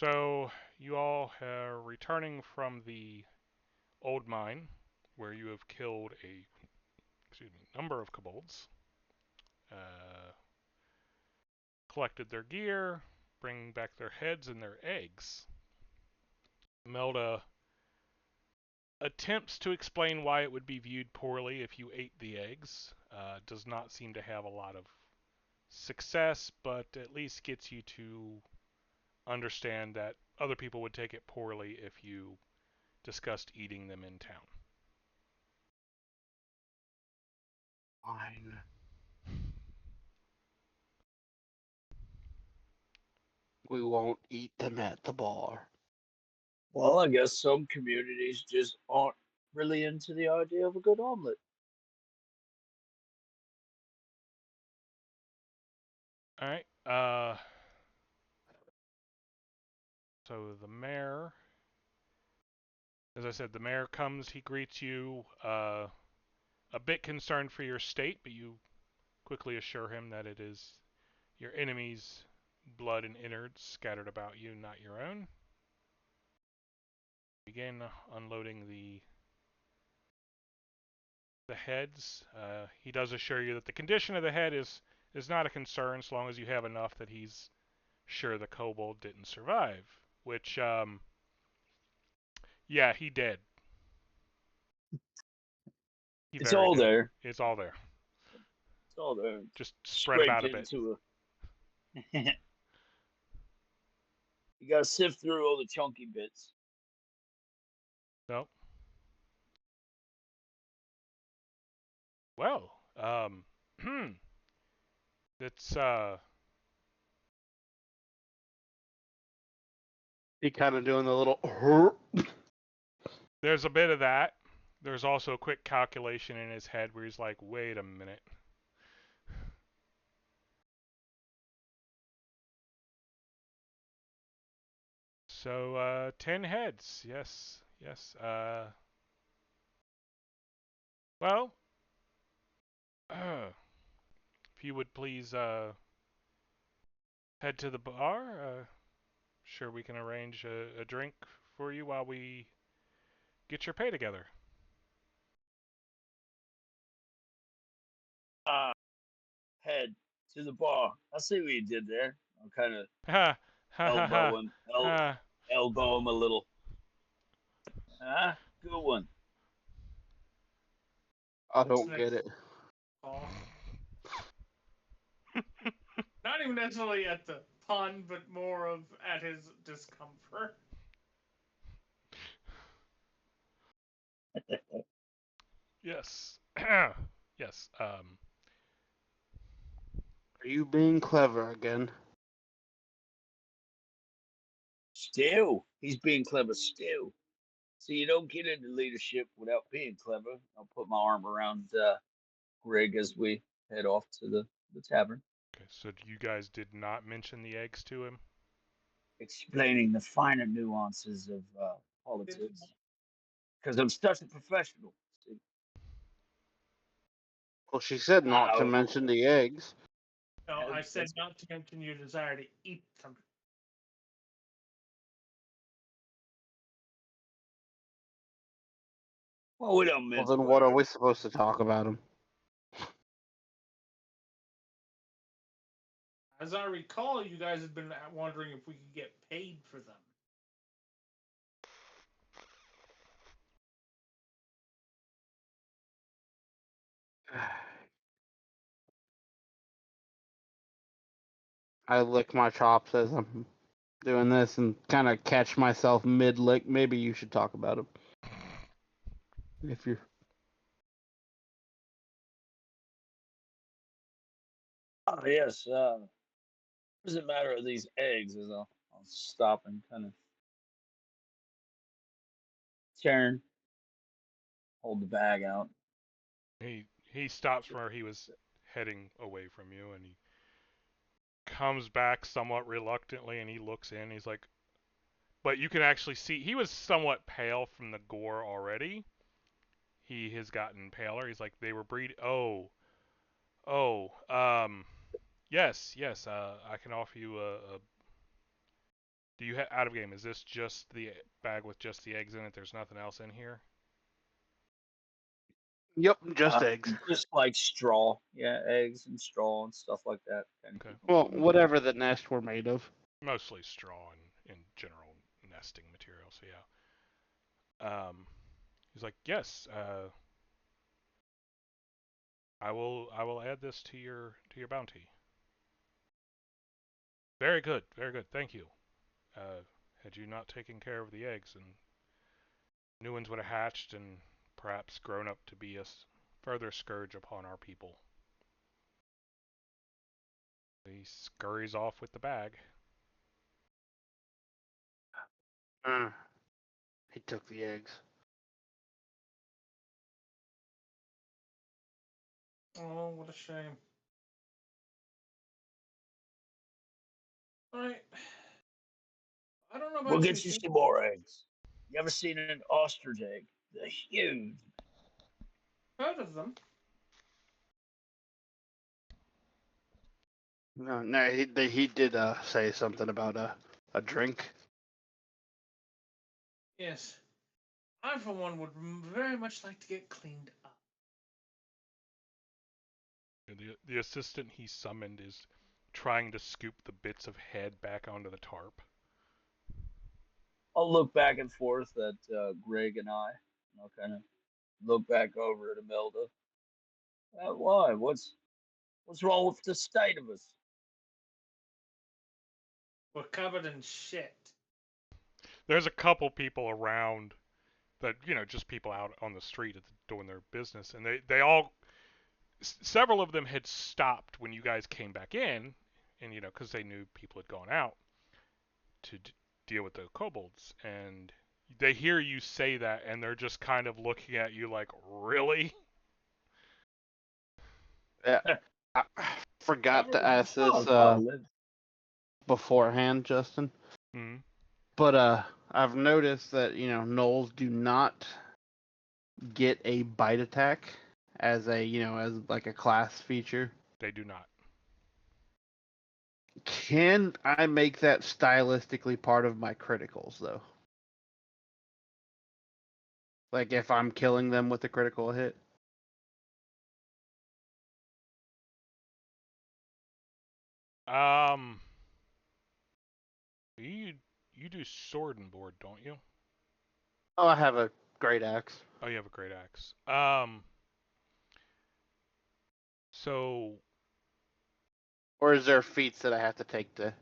So you all are returning from the old mine, where you have killed a number of kobolds, uh, collected their gear, bringing back their heads and their eggs. Melda attempts to explain why it would be viewed poorly if you ate the eggs. Does not seem to have a lot of success, but at least gets you to understand that other people would take it poorly if you discussed eating them in town. Fine. We won't eat them at the bar. Well, I guess some communities just aren't really into the idea of a good omelet. All right. So the mayor, as I said, the mayor comes. He greets you, a bit concerned for your state, but you quickly assure him that it is your enemy's blood and innards scattered about you, not your own. Begin unloading the heads. He does assure you that the condition of the head is not a concern, as long as you have enough that he's sure the kobold didn't survive. Which, yeah, he did. He It's very all did. there. It's all there. It's all there. Just spread them Scraped out a bit. into a. You gotta sift through all the chunky bits. No. Well, it's He kind of doing the little. there's a bit of that. There's also a quick calculation in his head where he's like, wait a minute. So, 10 heads. Yes, yes. Well, if you would please head to the bar, sure we can arrange a drink for you while we get your pay together. Ah, head to the bar. I see what you did there. I'm kind of Ha ha ha ha ha. elbow him a little. Ah, good one. I don't get it. Call. Not even necessarily at the pun, but more of at his discomfort. Yes. Yes. Are you being clever again? Still, he's being clever still. So you don't get into leadership without being clever. I'll put my arm around Greg as we head off to the tavern, Okay, so you guys did not mention the eggs to him? explaining the finer nuances of politics. Because I'm such a professional. See? Well, she said not to mention the eggs. No, I said not to mention your desire to eat them. Well, we don't Well, mince then what are words. we supposed to talk about them? As I recall, you guys had been wondering if we could get paid for them. I lick my chops as I'm doing this and kind of catch myself mid lick. Maybe you should talk about them. If you're. Oh, yes. Doesn't matter of these eggs, as I'll stop and kind of turn, hold the bag out. He stops where he was heading away from you, and he comes back somewhat reluctantly, and he looks in. He's like, but you can actually see he was somewhat pale from the gore already. He has gotten paler. He's like, they were breed. Oh, yes, yes. I can offer you Do you out of game? Is this just the bag with just the eggs in it? There's nothing else in here. Yep, just eggs. Just like straw. Yeah, eggs and straw and stuff like that. Kind of Okay. keep 'em Well, warm. whatever the nest were made of. Mostly straw and in general nesting material. So yeah. He's like, yes. I will add this to your bounty. Very good. Very good. Thank you. Had you not taken care of the eggs, and new ones would have hatched and perhaps grown up to be a further scourge upon our people. He scurries off with the bag. He took the eggs. Oh, what a shame. Alright. I don't know We'll about you, get you Steve. some more eggs. You ever seen an ostrich egg? They're huge. Heard of them. No, he did say something about a drink. Yes. I, for one, would very much like to get cleaned up. The assistant he summoned is trying to scoop the bits of head back onto the tarp. I'll look back and forth at Greg and I'll kind of look back over at Imelda. Why? What's wrong with the state of us? We're covered in shit. There's a couple people around that, just people out on the street doing their business, and they all, several of them had stopped when you guys came back in, and because they knew people had gone out to deal with the kobolds, and they hear you say that, and they're just kind of looking at you like, really? Yeah, I forgot to Everyone's ask this live. beforehand, Justin. Hmm. But I've noticed that gnolls do not get a bite attack as as like a class feature. They do not. Can I make that stylistically part of my criticals though? Like if I'm killing them with a critical hit? Um, you do sword and board, don't you? Oh, I have a great axe. Oh, you have a great axe. So Or is there feats that I have to take to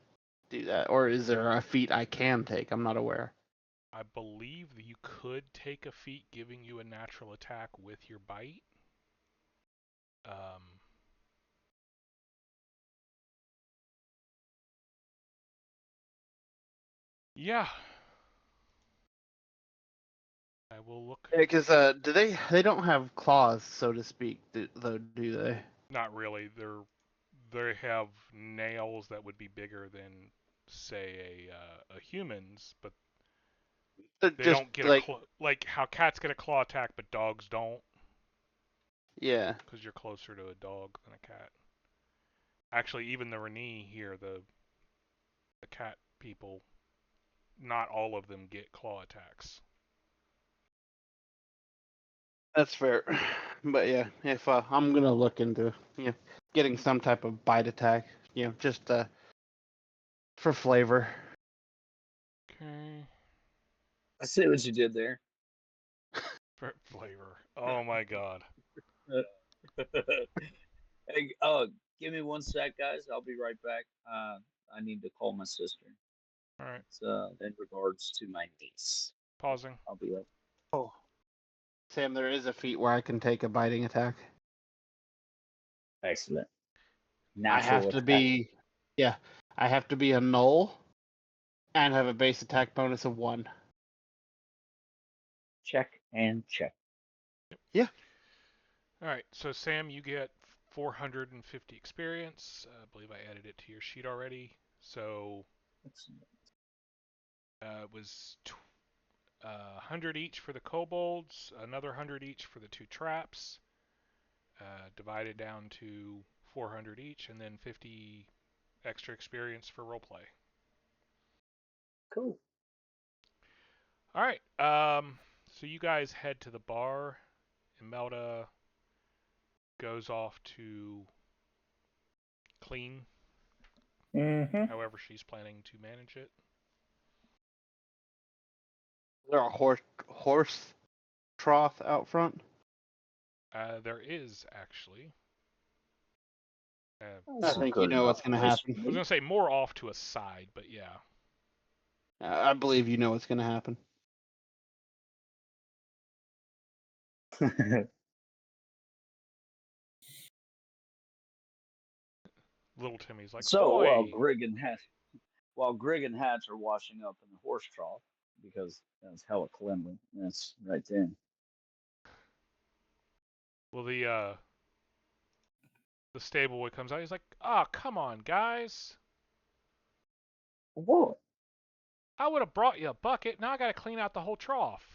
do that? Or is there a feat I can take? I'm not aware. I believe that you could take a feat giving you a natural attack with your bite. Um, yeah, I will look. Yeah, because do they don't have claws, so to speak, though, do they? Not really. They have nails that would be bigger than, say, a human's, but They're they just don't get a like, like how cats get a claw attack, but dogs don't, yeah. because you're closer to a dog than a cat. Actually, even the Reni here, the cat people, not all of them get claw attacks. That's fair. But yeah, if I'm gonna look into getting some type of bite attack, just for flavor. Okay, I see what you did there. for flavor. Oh my god. Hey, give me one sec, guys. I'll be right back. I need to call my sister. All right, It's in regards to my niece. pausing. I'll be right. Oh, Sam, there is a feat where I can take a biting attack. Excellent. I have Natural to attack. be, yeah, I have to be a null and have a base attack bonus of 1. Check and check. Yeah. All right, so Sam, you get 450 experience. I believe I added it to your sheet already. So Excellent. it was 100 each for the kobolds, another 100 each for the 2 traps, divided down to 400 each, and then 50 extra experience for roleplay. Cool. All right. So you guys head to the bar, and Melda goes off to clean, Mm-hmm. however she's planning to manage it. Is there a horse trough out front? There is actually. I That's think you good know enough what's going to place happen. I was gonna say more off to a side, but yeah. I believe you know what's going to happen. for me. Little Timmy's like, So "Oi!" while Grig and Hatch are washing up in the horse trough because that's hella cleanly. That's right there. Well, the stable boy comes out. He's like, "Ah, come on, guys! What? I would have brought you a bucket. Now I gotta clean out the whole trough."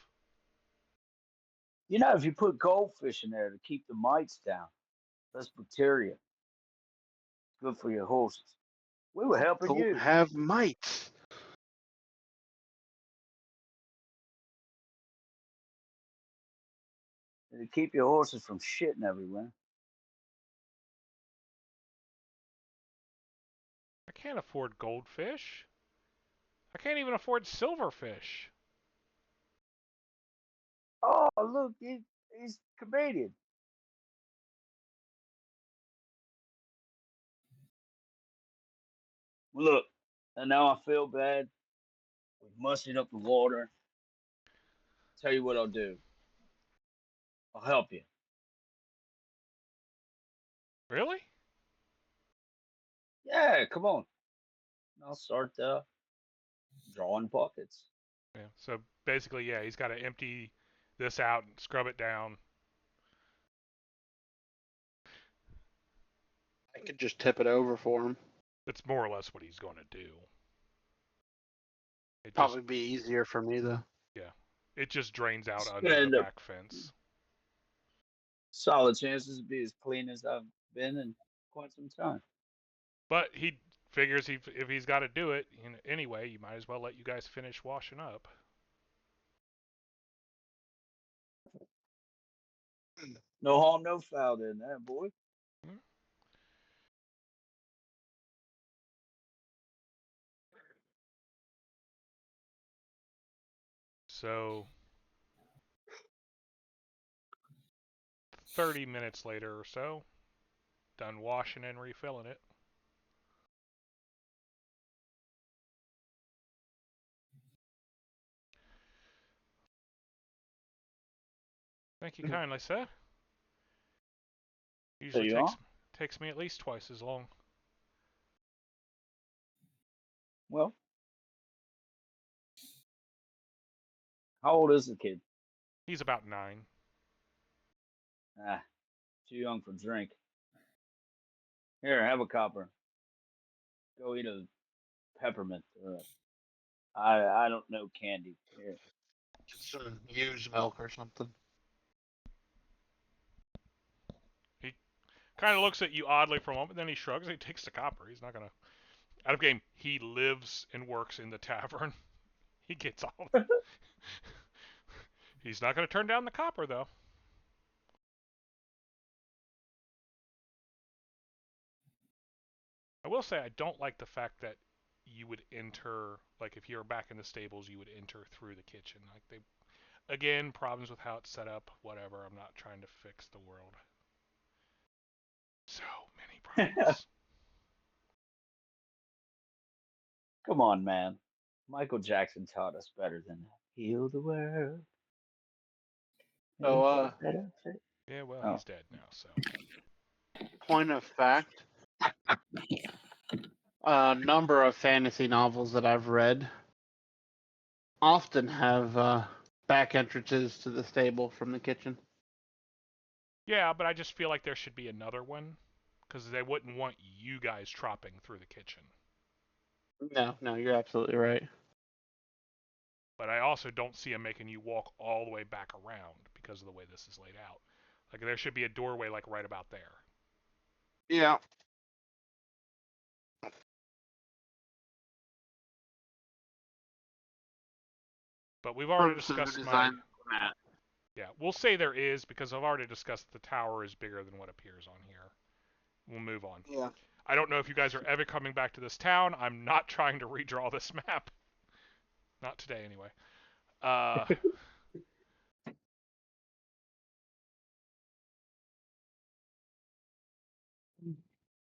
You know, if you put goldfish in there to keep the mites down, less bacteria, good for your horses. We were helping Don't you. have mites. To keep your horses from shitting everywhere. I can't afford goldfish. I can't even afford silverfish. Oh, look, he's Canadian. Look, and now I feel bad. We've mustered up the water. Tell you what I'll do. I'll help you. Really? Yeah, come on. I'll start drawing buckets. Yeah. So basically, yeah, he's got to empty this out and scrub it down. I could just tip it over for him. That's more or less what he's going to do. It just, Probably be easier for me though. yeah, it just drains out It's under gonna the end up back fence. solid chances to be as clean as I've been in quite some time. But he figures if he's got to do it anyway, you might as well let you guys finish washing up. No harm, no foul in that, boy. Hmm? So 30 minutes later or so, done washing and refilling it. Thank you kindly, sir. There Usually you are. takes me at least twice as long. Well, how old is the kid? He's about 9. Ah, too young for drink. Here, have a copper. Go eat a peppermint. I don't know candy. Here. Get some used milk or something. He kind of looks at you oddly for a moment, then he shrugs and he takes the copper. He's not gonna out of game. He lives and works in the tavern. He gets all. He's not gonna turn down the copper though. I will say I don't like the fact that you would enter, like if you were back in the stables, you would enter through the kitchen. Like again, problems with how it's set up. Whatever. I'm not trying to fix the world. So many problems. Come on, man. Michael Jackson taught us better than that. Heal the world. So, Yeah, well, Oh. he's dead now, so. point of fact, a number of fantasy novels that I've read often have back entrances to the stable from the kitchen. Yeah, but I just feel like there should be another one, because they wouldn't want you guys tropping through the kitchen. No, you're absolutely right. But I also don't see him making you walk all the way back around because of the way this is laid out. Like there should be a doorway like right about there. Yeah. But we've already Person who discussed designed the map. Yeah, we'll say there is because I've already discussed the tower is bigger than what appears on here. We'll move on. Yeah. I don't know if you guys are ever coming back to this town. I'm not trying to redraw this map. Not today, anyway.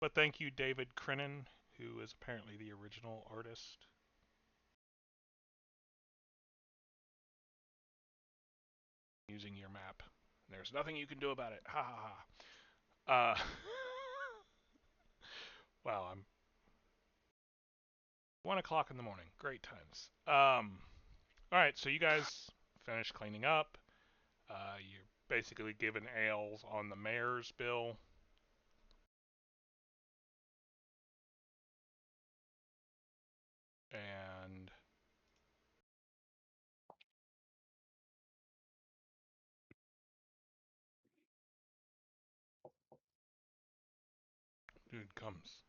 But thank you, David Crinnan, who is apparently the original artist. Using your map. There's nothing you can do about it. Ha ha ha. Wow, I'm 1 o'clock in the morning. Great times. Alright, so you guys finish cleaning up. You're basically given ales on the mayor's bill. And dude comes.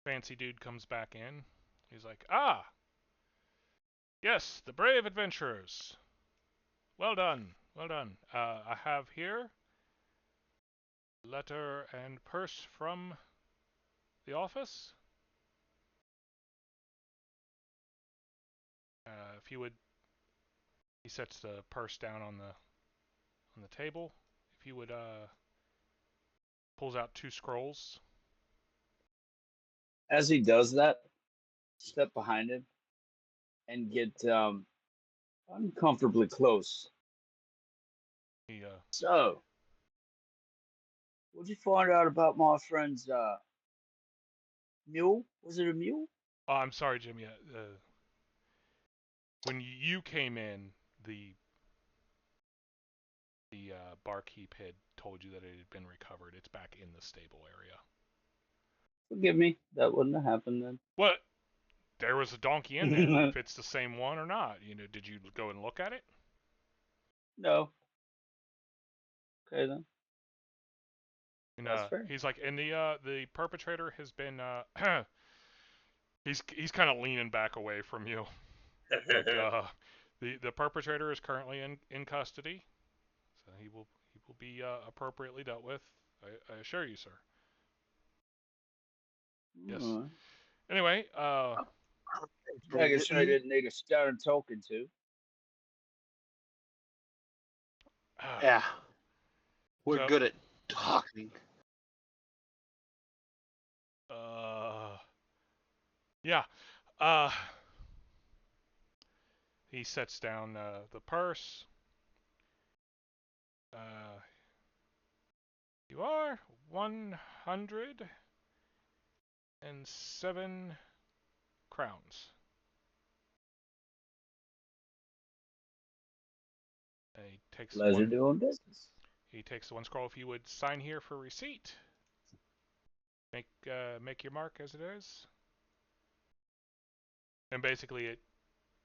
Fancy dude comes back in. He's like, ah, yes, the brave adventurers. Well done, well done. I have here letter and purse from the office. If you would, he sets the purse down on the table. If you would, pulls out 2 scrolls. As he does that, step behind him and get uncomfortably close. He So, what'd you find out about my friend's mule? Was it a mule? Oh, I'm sorry, Jimmy. When you came in, the barkeep had told you that it had been recovered. It's back in the stable area. Forgive me, that wouldn't have happened then. What? There was a donkey in there. If it's the same one or not, did you go and look at it? No. Okay then. And That's fair. he's like, and the perpetrator has been he's kind of leaning back away from you. Like, the perpetrator is currently in custody, so he will be appropriately dealt with. I assure you, sir. Yes. Alright. Anyway, I guess I didn't need a stern talking to. Yeah. We're So- good at talking. Yeah. He sets down the purse. You are 107 crowns. He takes Pleasure doing business. He takes the 1 scroll. If you would sign here for receipt, make your mark as it is. And basically, it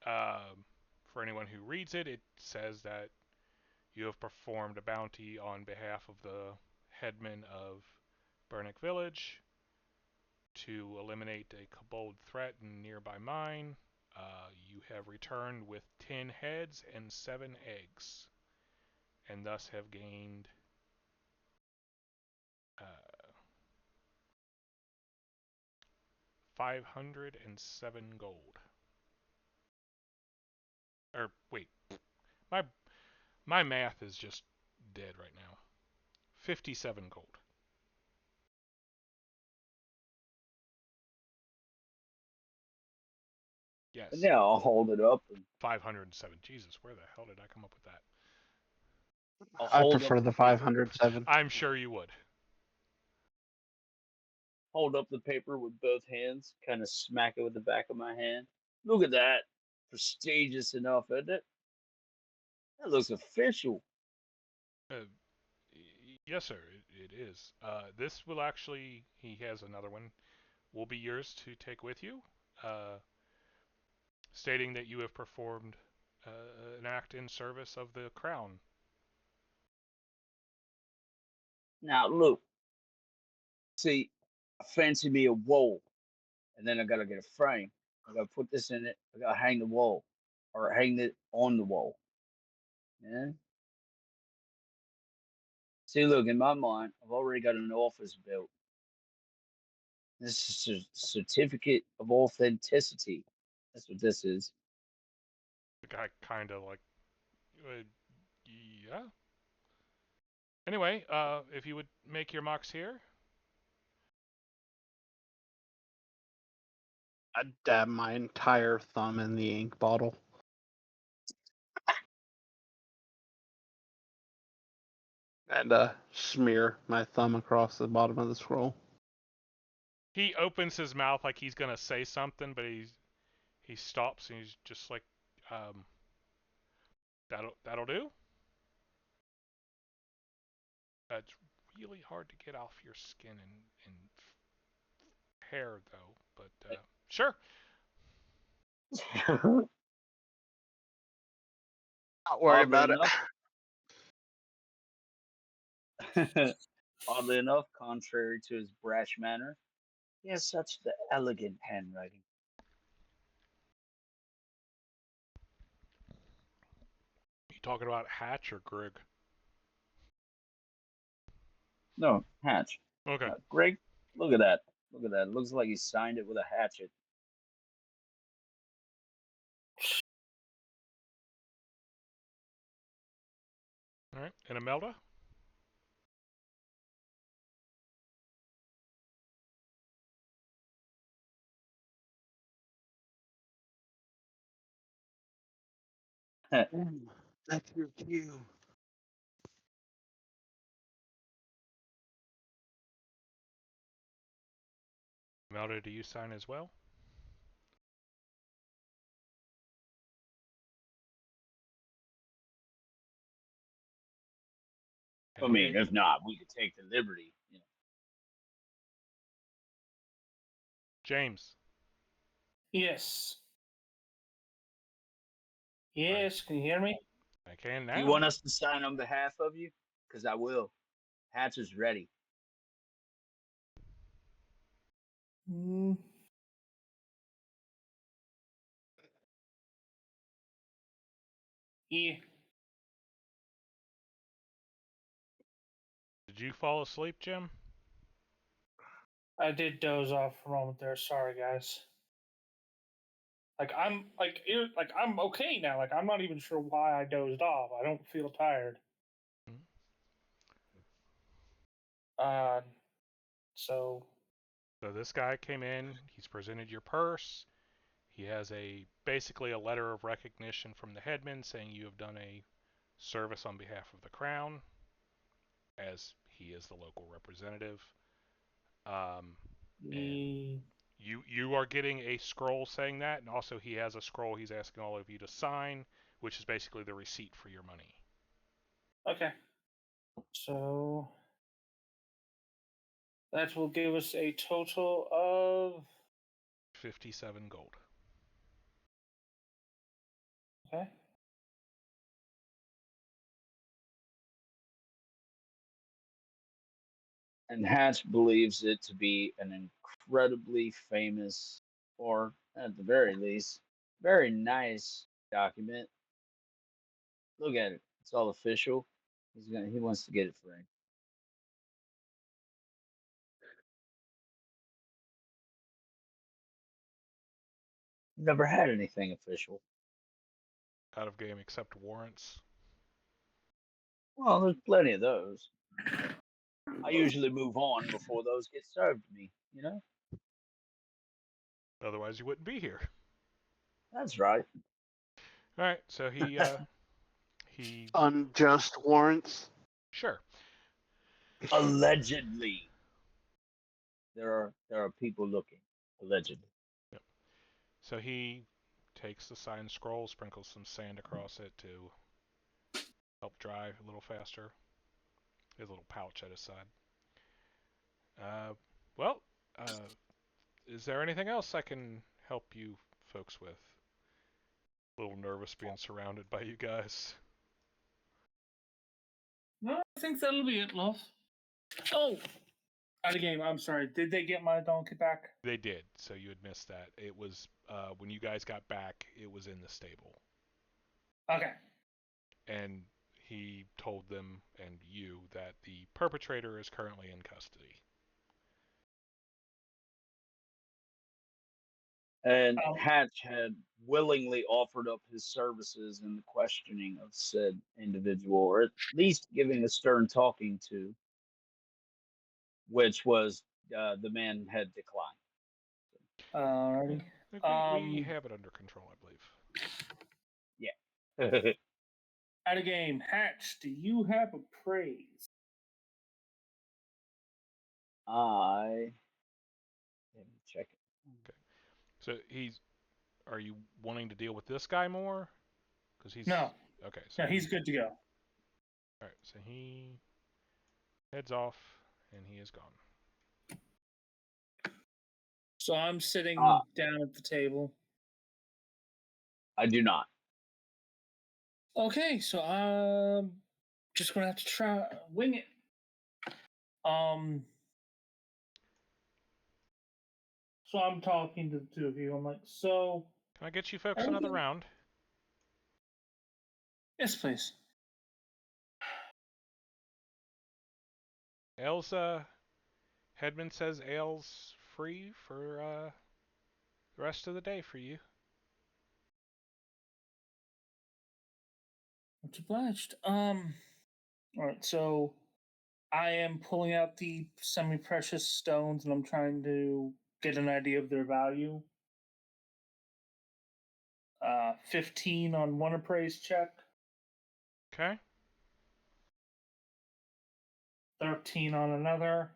for anyone who reads it, it says that you have performed a bounty on behalf of the headman of Burnick Village to eliminate a kobold threat in nearby mine. You have returned with 10 heads and 7 eggs, and thus have gained 507 gold. Or wait, my math is just dead right now. 57 gold. Yes. And yeah, I'll hold it up. And 507. Jesus, where the hell did I come up with that? I prefer the 507. I'm sure you would. Hold up the paper with both hands, kind of smack it with the back of my hand. Look at that. Prestigious enough, isn't it? That looks official. Yes, sir, it is. This will actually, he has another one, will be yours to take with you, stating that you have performed an act in service of the crown. Now, look. See, I fancy me a wool, and then I gotta get a frame. I gotta put this in it. I gotta hang the wall, or hang it on the wall. Yeah. See, look, in my mind, I've already got an office built. This is a certificate of authenticity. That's what this is. The guy kind of like, uh, yeah. Anyway, if you would make your marks here. I dab my entire thumb in the ink bottle. And smear my thumb across the bottom of the scroll. He opens his mouth like he's gonna say something, but he stops and he's just like, that'll do. It's really hard to get off your skin and hair though, but sure. Not worry Oddly about it. enough, oddly enough, contrary to his brash manner, he has such the elegant handwriting. You talking about Hatch or Grig? No, Hatch. Okay. Greg, look at that. Look at that. It looks like he signed it with a hatchet. All right. And Imelda? That's your cue. Imelda, do you sign as well? I mean, if not, we could take the liberty. You know. James. Yes. Yes, can you hear me? I can Do you now. want us to sign on behalf of you? Because I will. Hatch is ready. Mm. Yeah. Did you fall asleep, Jim? I did doze off for a moment there. Sorry, guys. I'm okay now. Like I'm not even sure why I dozed off. I don't feel tired. Uh, so So this guy came in. He's presented your purse. He has basically a letter of recognition from the headman saying you have done a service on behalf of the crown, as he is the local representative. And you are getting a scroll saying that, and also he has a scroll he's asking all of you to sign, which is basically the receipt for your money. okay. So that will give us a total of 57 gold. okay. And Hatch believes it to be an incredibly famous, or at the very least, very nice document. Look at it. It's all official. He wants to get it framed. Never had anything official. Out of game except warrants. Well, there's plenty of those. I usually move on before those get served to me, you know? Otherwise you wouldn't be here. That's right. Alright, so he Unjust warrants. sure. Allegedly. There are people looking. Allegedly. Yep. So he takes the signed scroll, sprinkles some sand across it to help dry a little faster. His little pouch at his side. Well, is there anything else I can help you folks with? A little nervous being surrounded by you guys. No, I think that'll be it, love. Oh, Out of game. I'm sorry. Did they get my donkey back? They did, so you had missed that. It was when you guys got back, it was in the stable. Okay. And he told them and you that the perpetrator is currently in custody. And Hatch had willingly offered up his services in the questioning of said individual, or at least giving a stern talking to, which was the man had declined. Alrighty. I think we have it under control, I believe. Yeah. Out of game. Hatch, do you have appraise? Let me check it. Okay. So are you wanting to deal with this guy more? Because he's No. Okay. So No, he's good to go. All right. So he heads off, and he is gone. So I'm sitting down at the table. I do not. Okay, so I'm just gonna have to try wing it. So I'm talking to the two of you. I'm like, so. Can I get you folks another round? Yes, please. Ale's Headman says ale's free for the rest of the day for you. Much obliged. All right, so I am pulling out the semi-precious stones, and I'm trying to get an idea of their value. 15 on one appraise check. Okay. 13 on another.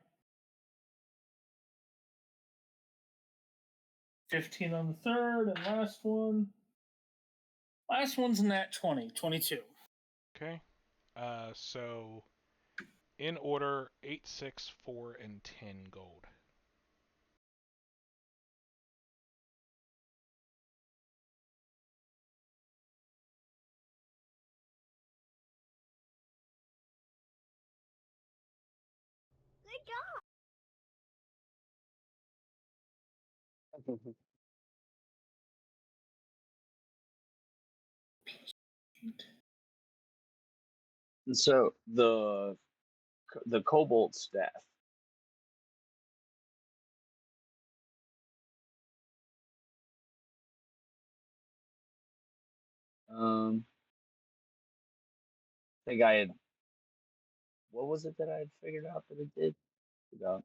15 on the third, and last one. Last one's in that 20, 22. Okay. So in order 8, 6, 4, and 10 gold. And so the cobalt staff. I think I had. What was it that I had figured out that it did? Forgot.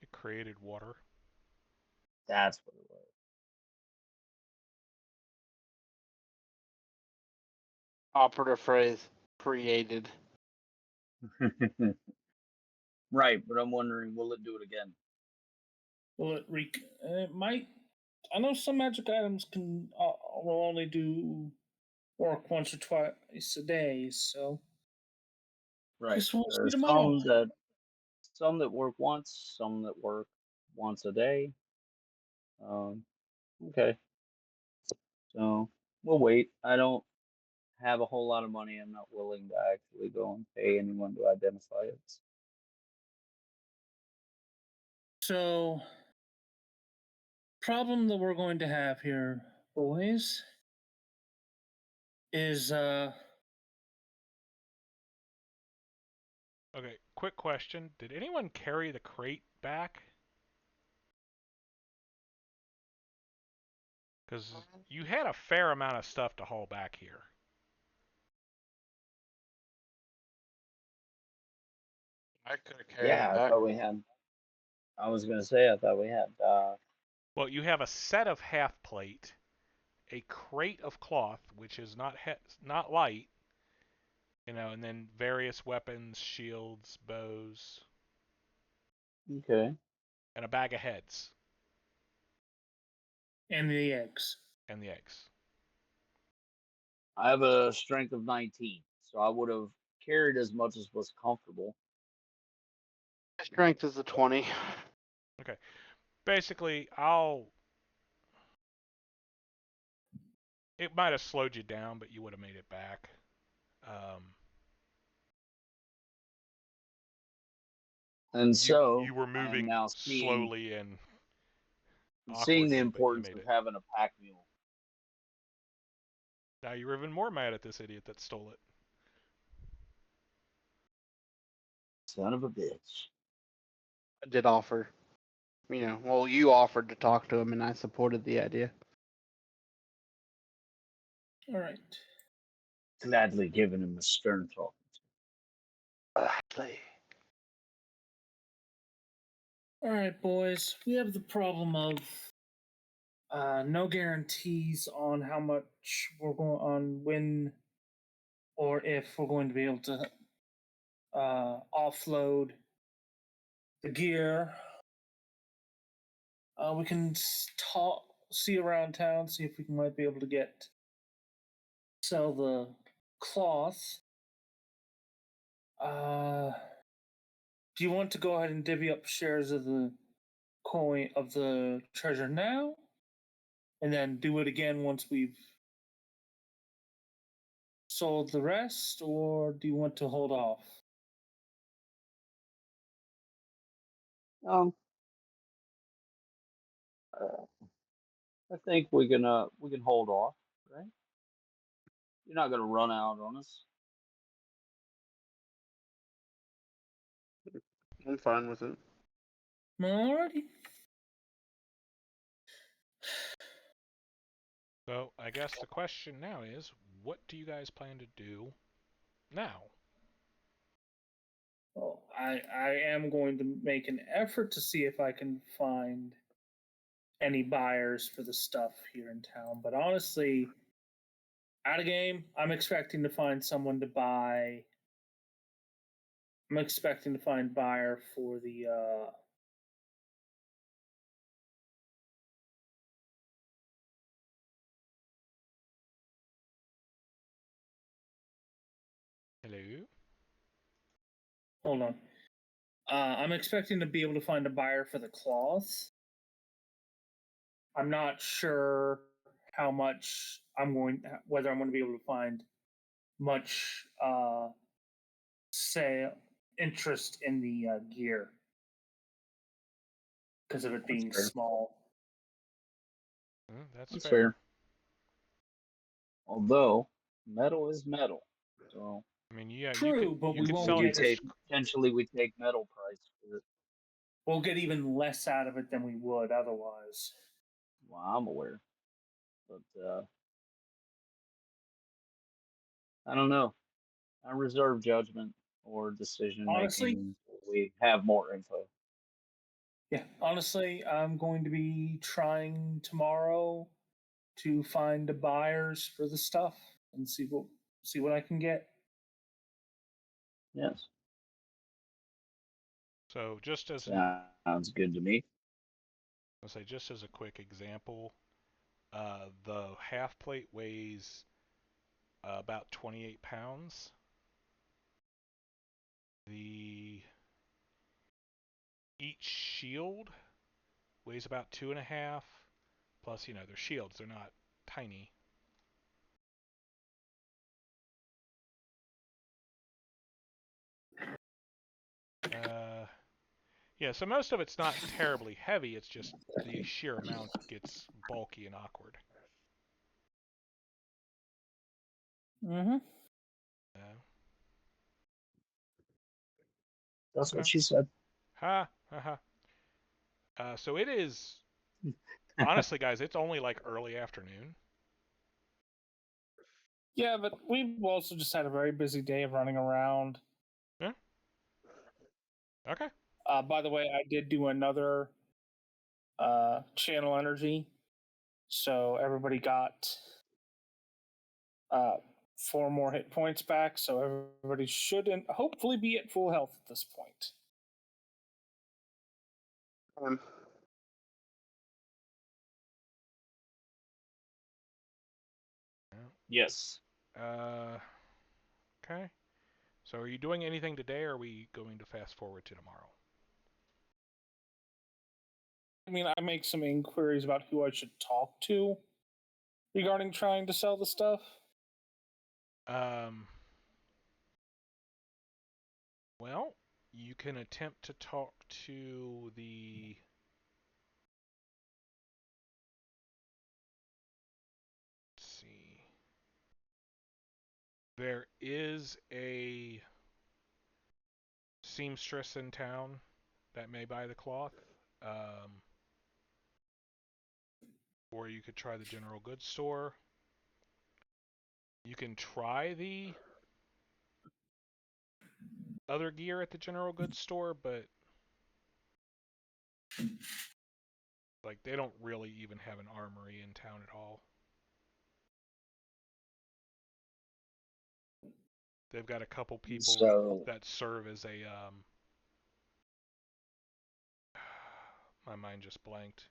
It created water. That's what it Operative phrase, created. was. Right, but I'm wondering, will it do it again? Will it might. I know some magic items will only do work once or twice a day, so. Right. Guess we'll There see are tomorrow. some that work once, some that work once a day. Okay. So we'll wait. I don't have a whole lot of money. I'm not willing to actually go and pay anyone to identify it. So, problem that we're going to have here, boys, is Okay, quick question. Did anyone carry the crate back? Because you had a fair amount of stuff to haul back here. I could have carried Yeah, it I back. thought we had. I was gonna say I thought we had. Well, you have a set of half plate, a crate of cloth, which is not light, and then various weapons, shields, bows, Okay. and a bag of heads and the eggs. and the eggs. I have a strength of 19, so I would have carried as much as was comfortable. My strength is a 20. Okay. Basically, it might have slowed you down, but you would have made it back. And so you were I am moving now seeing slowly and the awkwardly, but you importance made of it. having a pack mule. Now you're even more mad at this idiot that stole it. Son of a bitch. I did offer, you offered to talk to him, and I supported the idea. All right. Gladly giving him a stern talk. Play. All right, boys. We have the problem of no guarantees on how much we're going on when or if we're going to be able to offload the gear. We can see around town, see if we might be able to sell the cloth. Do you want to go ahead and divvy up shares of the coin of the treasure now, and then do it again once we've sold the rest, or do you want to hold off? I think we can hold off, right? You're not gonna run out on us. I'm fine with it. Alrighty. So I guess the question now is, what do you guys plan to do now? Well, I am going to make an effort to see if I can find any buyers for the stuff here in town. But honestly, out of game, I'm expecting to find someone to buy. I'm expecting to find buyer for the Hello? hold on. I'm expecting to be able to find a buyer for the cloth. I'm not sure how much whether I'm going to be able to find much sale interest in the gear because of it being fair. small. That's That's fair. fair. Although metal is metal, so I mean, yeah, True, but you we could won't sell get it. potentially we take metal price for it. We'll get even less out of it than we would otherwise. Well, I'm aware, but I don't know. I reserve judgment or decision Honestly, making until we have more info. yeah, honestly, I'm going to be trying tomorrow to find the buyers for the stuff and see what I can get. Yes, So just as sounds good to me. I'll say, just as a quick example, the half plate weighs about 28 pounds. Each shield weighs about 2.5. Plus, they're shields; they're not tiny. Yeah, so most of it's not terribly heavy. It's just the sheer amount gets bulky and awkward. Mm-hmm. That's Okay. what she said. Ha ha ha. So it is. Honestly, guys, it's only like early afternoon. Yeah, but we've also just had a very busy day of running around. Yeah. Okay. By the way, I did do another channel energy, so everybody got 4 more hit points back. So everybody should hopefully be at full health at this point. Yes. Okay. So are you doing anything today, or are we going to fast forward to tomorrow? I mean, I make some inquiries about who I should talk to regarding trying to sell the stuff. Well, You can attempt to talk to the... Let's see. There is a seamstress in town that may buy the cloth. Or you could try the general goods store. You can try the other gear at the general goods store, but like they don't really even have an armory in town at all. They've got a couple people So that serve as a my mind just blanked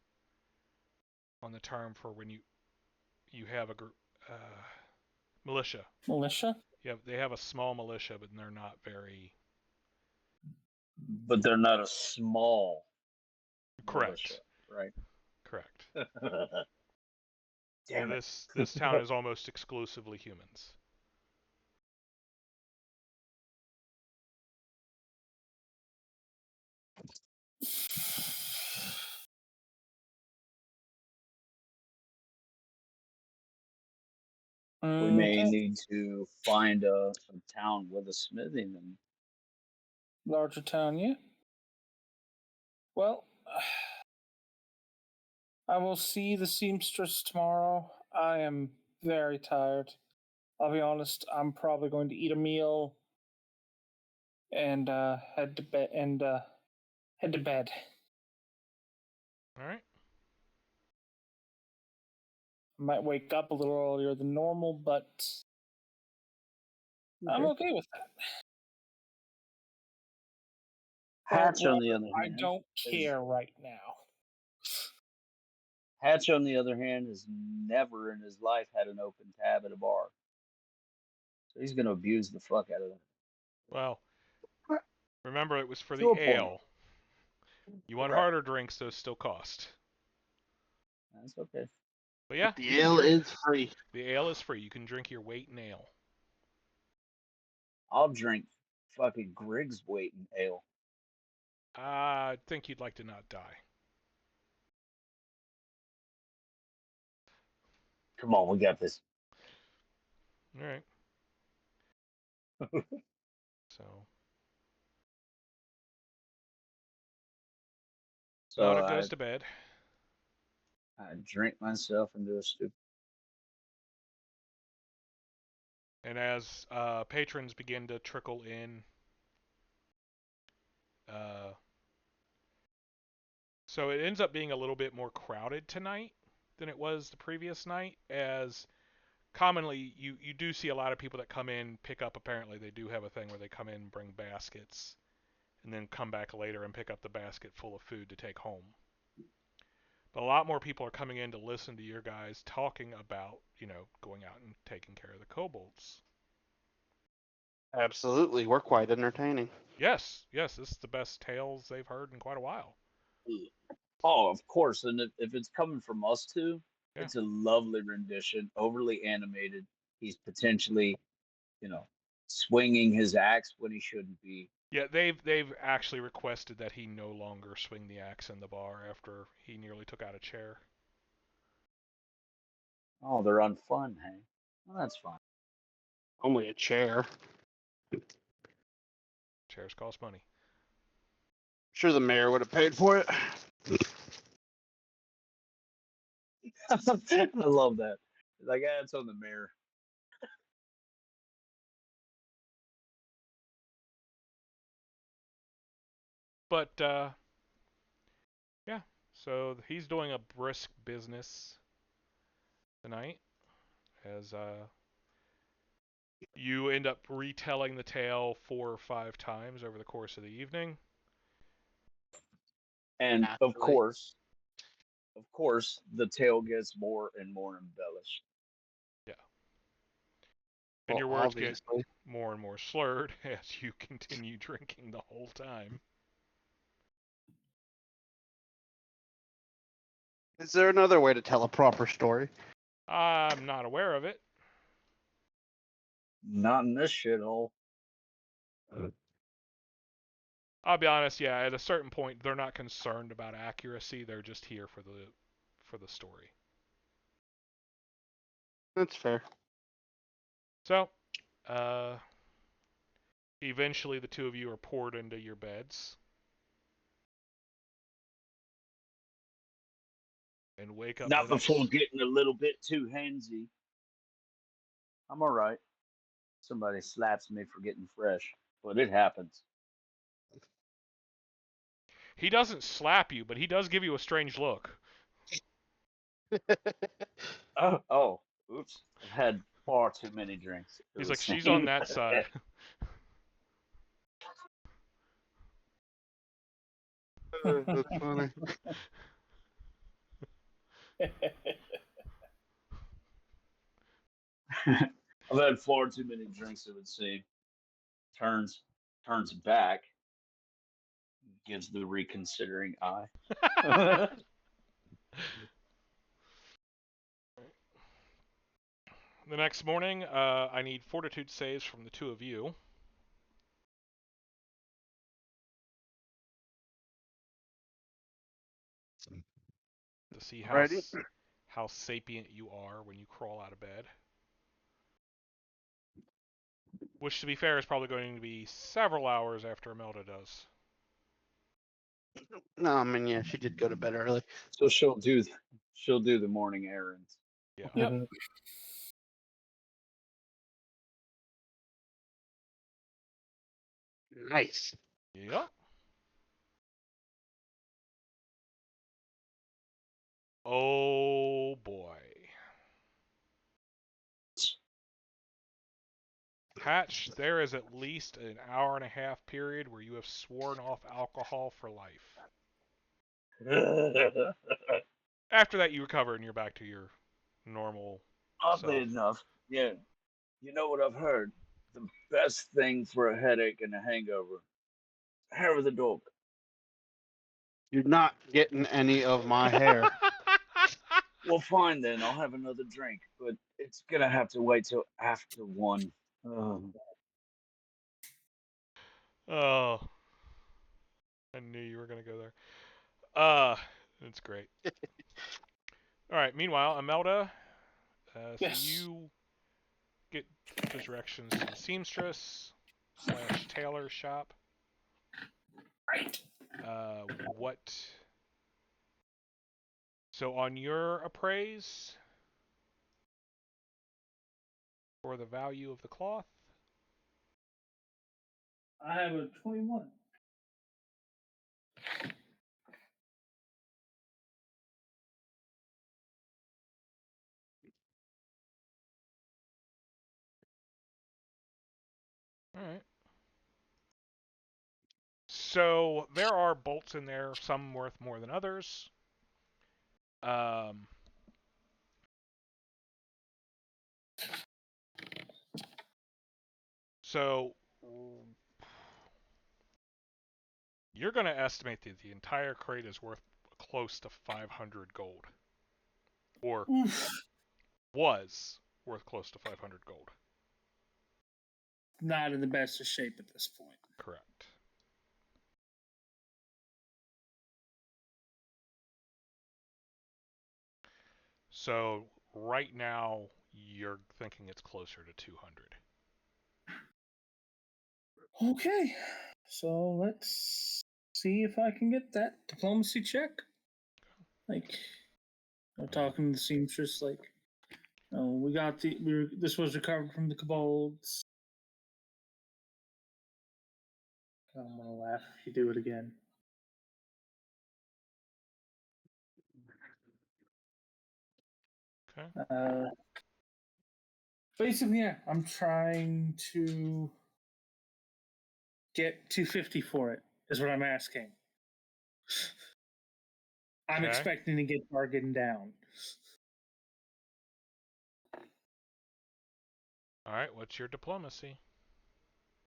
on the term for when you have a group militia. Militia? Yeah, they have a small militia, but they're not very but they're not a small militia, correct. right? Correct. Damn it. This town is almost exclusively humans. We may Okay. need to find a town with a smithy then. Larger town, yeah. Well, I will see the seamstress tomorrow. I am very tired. I'll be honest. I'm probably going to eat a meal and head to bed. Head to bed. All right. I might wake up a little earlier than normal, but I'm okay with that. Hatch, on the Or other I hand, don't care right now. Hatch, on the other hand, has never in his life had an open tab at a bar. So he's going to abuse the fuck out of them. Well, remember it was for To the a point. ale. You want Correct. harder drinks, those still cost. That's okay. But yeah, The ale is free. the ale is free. You can drink your weight in ale. I'll drink fucking Griggs weight in ale. I think you'd like to not die. Come on, we got this. All right. So, So Nada goes to bed. I drink myself into a stupid. And as patrons begin to trickle in, so it ends up being a little bit more crowded tonight than it was the previous night, as commonly you do see a lot of people that come in, pick up, apparently they do have a thing where they come in, bring baskets, and then come back later and pick up the basket full of food to take home. But a lot more people are coming in to listen to your guys talking about, going out and taking care of the kobolds. Absolutely, we're quite entertaining. Yes, this is the best tales they've heard in quite a while. Oh, of course. And if it's coming from us two, Yeah. it's a lovely rendition, overly animated. He's potentially, swinging his axe when he shouldn't be. Yeah, they've actually requested that he no longer swing the axe in the bar after he nearly took out a chair. Oh, they're unfun, hey? Well, that's fine. Only a chair. Chairs cost money. Sure, the mayor would have paid for it. I love that. Like, it's on the mayor. But yeah, so he's doing a brisk business tonight, as you end up retelling the tale 4 or 5 times over the course of the evening. And Naturally. of course, the tale gets more and more embellished. Yeah. And Well, your words get obviously. more and more slurred as you continue drinking the whole time. Is there another way to tell a proper story? I'm not aware of it. Not in this shithole. I'll be honest, yeah, at a certain point they're not concerned about accuracy, they're just here for the story. That's fair. So, eventually the two of you are poured into your beds and wake up Not the before next. getting a little bit too handsy. I'm all right. Somebody slaps me for getting fresh, but it happens. He doesn't slap you, but he does give you a strange look. Oh, oops. I've had far too many drinks. He's It like, was she's on saying. that side. That's funny. I've had far too many drinks, it would seem. Turns back, gives the reconsidering eye. The next morning, I need fortitude saves from the two of you. To see how sapient you are when you crawl out of bed. Which, to be fair, is probably going to be several hours after Imelda does. No, I mean, yeah, she did go to bed early. So she'll do the morning errands. Yeah. Yep. Nice. Yep. Oh boy. Hatch, there is at least an hour and a half period where you have sworn off alcohol for life. After that, you recover and you're back to your normal Oddly self. enough, yeah. You know what I've heard? The best thing for a headache and a hangover, hair of the dog. You're not getting any of my hair. Well, fine then. I'll have another drink, but it's gonna have to wait till after 1. Oh, I knew you were gonna go there. That's great. All right. Meanwhile, Imelda, Yes. so you get the directions to the seamstress / tailor shop. Right. What? So on your appraise for the value of the cloth, I have a 21. all right. So there are bolts in there, some worth more than others. Um, so you're going to estimate that the entire crate is worth close to 500 gold, or Oof. was worth close to 500 gold. Not in the best of shape at this point. Correct. So right now you're thinking it's closer to 200. Okay. So let's see if I can get that diplomacy check. Like, I'm talking to the seamstress, like, we got this was recovered from the kobolds. I'm gonna laugh if you do it again. Okay. Basically, yeah, I'm trying to get 250 for it, is what I'm asking. I'm Okay. expecting to get bargained down. All right. What's your diplomacy?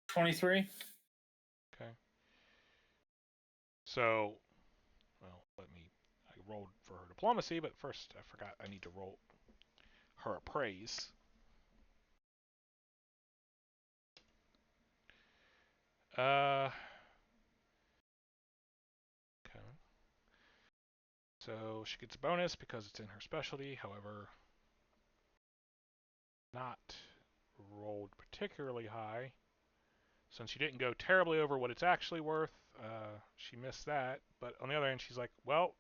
23. Okay. So, well, I rolled for her diplomacy, but first I forgot I need to roll her appraise. Uh, So she gets a bonus because it's in her specialty. However, not rolled particularly high. Since she didn't go terribly over what it's actually worth, she missed that. But on the other hand, she's like, well,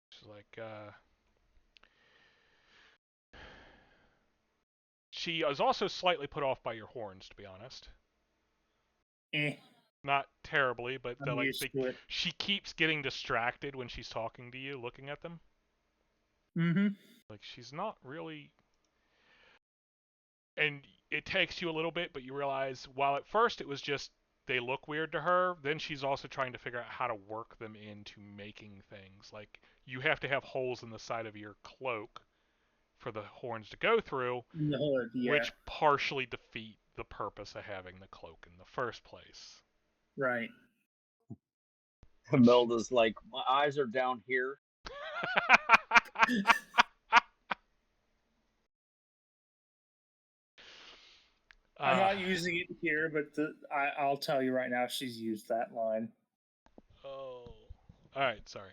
she's like, she is also slightly put off by your horns, to be honest. Not terribly, but I'm used to it. she keeps getting distracted when she's talking to you, looking at them. Mm-hmm. Like, she's not really... And it takes you a little bit, but you realize, while at first it was just they look weird to her, then she's also trying to figure out how to work them into making things. Like, you have to have holes in the side of your cloak for the horns to go through, The hood, yeah. which partially defeat the purpose of having the cloak in the first place. Right. Imelda's like, my eyes are down here. I'm not using it here, but I'll tell you right now, she's used that line. Oh. Alright, sorry.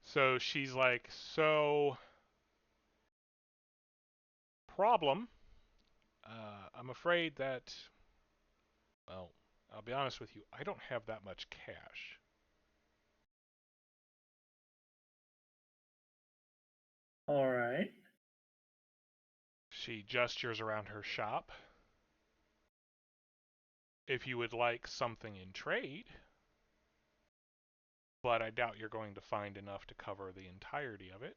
So she's like, so... Problem. I'm afraid that... Well, I'll be honest with you, I don't have that much cash. All right. She gestures around her shop. If you would like something in trade, but I doubt you're going to find enough to cover the entirety of it.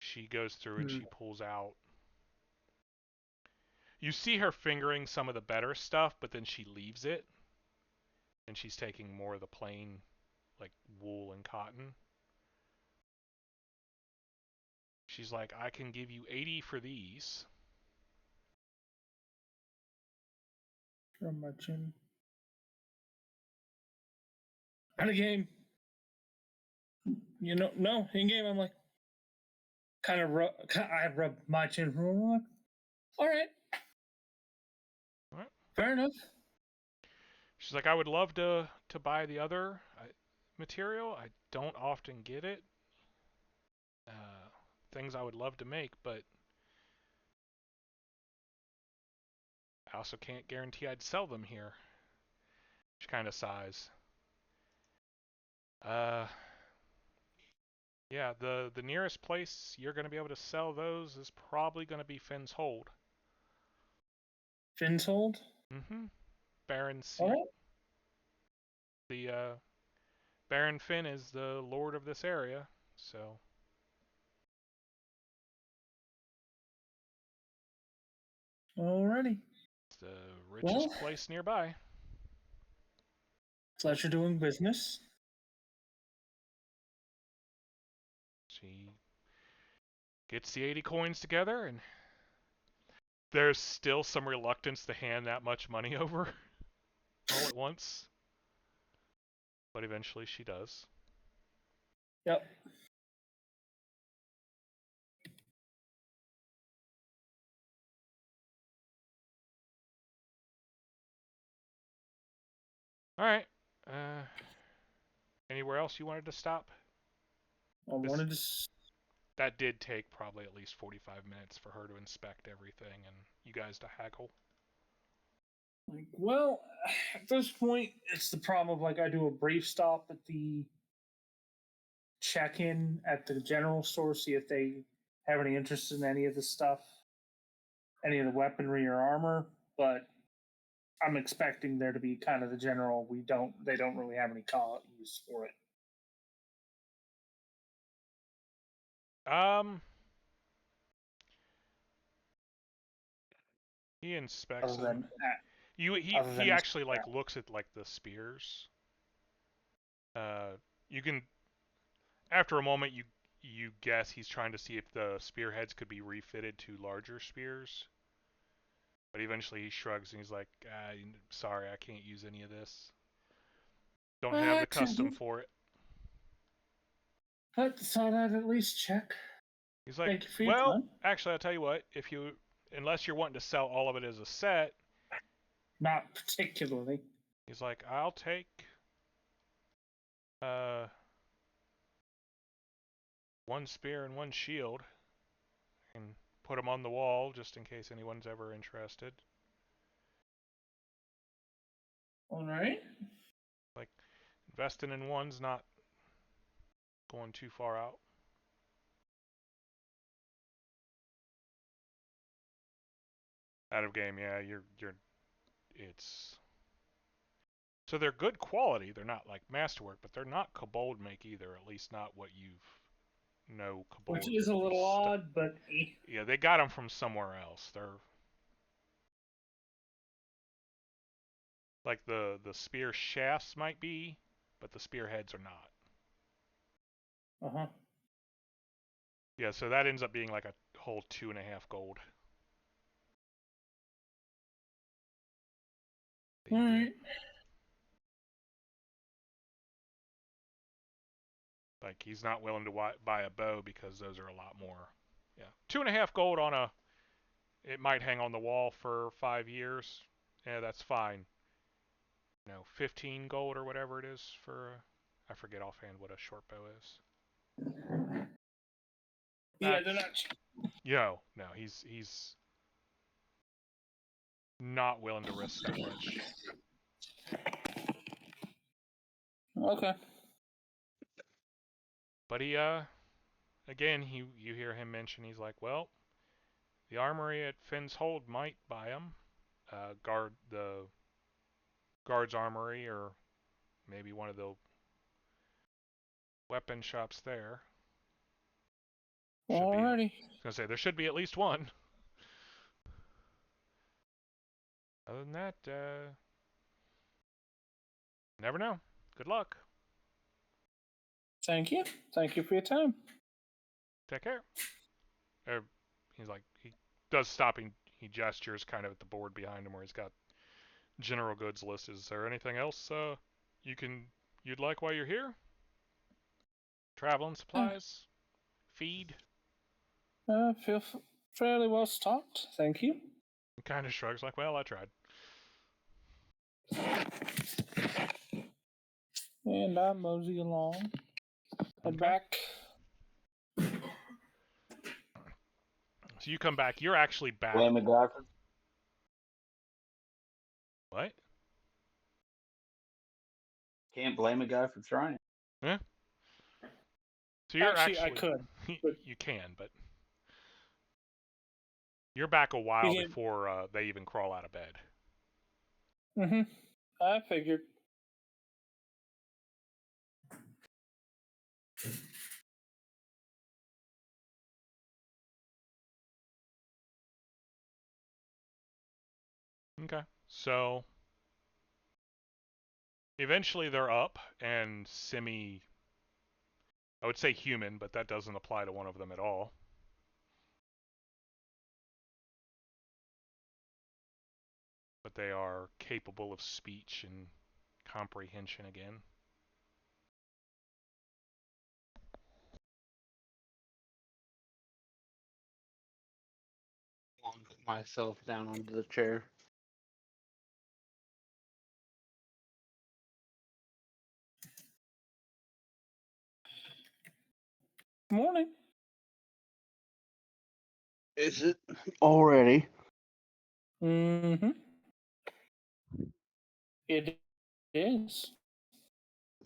She goes through and she pulls out... You see her fingering some of the better stuff, but then she leaves it. And she's taking more of the plain, like, wool and cotton. She's like, I can give you 80 for these. How much in? Out of game. You know, no, in game, I'm like, I rub my chin. All right. All right. Fair enough. She's like, I would love to buy the other material. I don't often get it. Things I would love to make, but I also can't guarantee I'd sell them here. She kind of sighs. Yeah, the nearest place you're going to be able to sell those is probably going to be Finn's Hold. Finn's Hold? Mm-hmm. Baron C. All right. The Baron Finn is the lord of this area, so... Alrighty. It's the richest place nearby. Pleasure doing business. She gets the 80 coins together, and there's still some reluctance to hand that much money over all at once. But eventually she does. Yep. Alright. Anywhere else you wanted to stop? That did take probably at least 45 minutes for her to inspect everything and you guys to haggle. Like, well, at this point, it's the problem of, like, I do a brief stop at the check-in at the general store, see if they have any interest in any of the stuff, any of the weaponry or armor, but I'm expecting there to be kind of the general, they don't really have any call use for it. He inspects them. He actually like looks at like the spears. You can, after a moment, you guess he's trying to see if the spearheads could be refitted to larger spears. But eventually he shrugs and he's like, sorry, I can't use any of this. Don't have the custom for it. I thought I'd at least check. He's like, well, actually, I'll tell you what. If you unless you're wanting to sell all of it as a set, Not particularly. he's like, I'll take one spear and one shield and put them on the wall just in case anyone's ever interested. All right. Like, investing in one's not going too far out. Out of game, yeah, it's... So they're good quality. They're not like masterwork, but they're not Kobold make either. At least not what you've know Kobold. Which is a little odd, but yeah, they got them from somewhere else. They're like the spear shafts might be, but the spearheads are not. uh-huh. Yeah, so that ends up being like a whole 2.5 gold. All right. Like he's not willing to buy a bow because those are a lot more. Yeah, 2.5 gold on a. It might hang on the wall for 5 years. Yeah, that's fine. 15 gold or whatever it is for. I forget offhand what a short bow is. Yeah, they're not cheap. No, he's not willing to risk that much. Okay. But he again you hear him mention he's like, well, the armory at Finn's Hold might buy him. The guard's armory or maybe one of the weapon shops there. Alrighty. I was gonna say there should be at least one. Other than that, never know. Good luck. Thank you. Thank you for your time. Take care. He's like, he does stop. He gestures kind of at the board behind him where he's got general goods list. Is there anything else you'd like while you're here? Traveling supplies, feed. Feel fairly well stocked. Thank you. He kind of shrugs like, well, I tried. And I mosey along. Head back. So you come back. You're actually back. Blame a guy for What? can't blame a guy for trying. Yeah. So you're Actually, I could. You can, but you're back a while before they even crawl out of bed. Mm-hmm. I figured. Okay. So eventually they're up and I would say human, but that doesn't apply to one of them at all. But they are capable of speech and comprehension again. Plunk myself down onto the chair. Morning. Is it already? Mm-hmm. It is.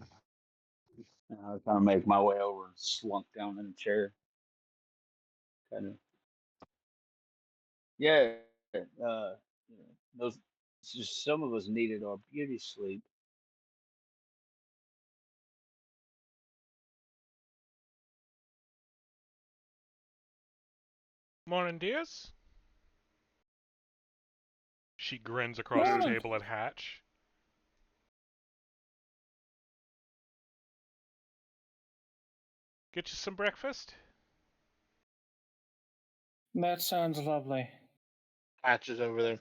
I kind of make my way over and slunk down in a chair. Kind of. Yeah. Those. Just some of us needed our beauty sleep. Morning, dears. She grins across the table at Hatch. Get you some breakfast? That sounds lovely. Hatch is over there.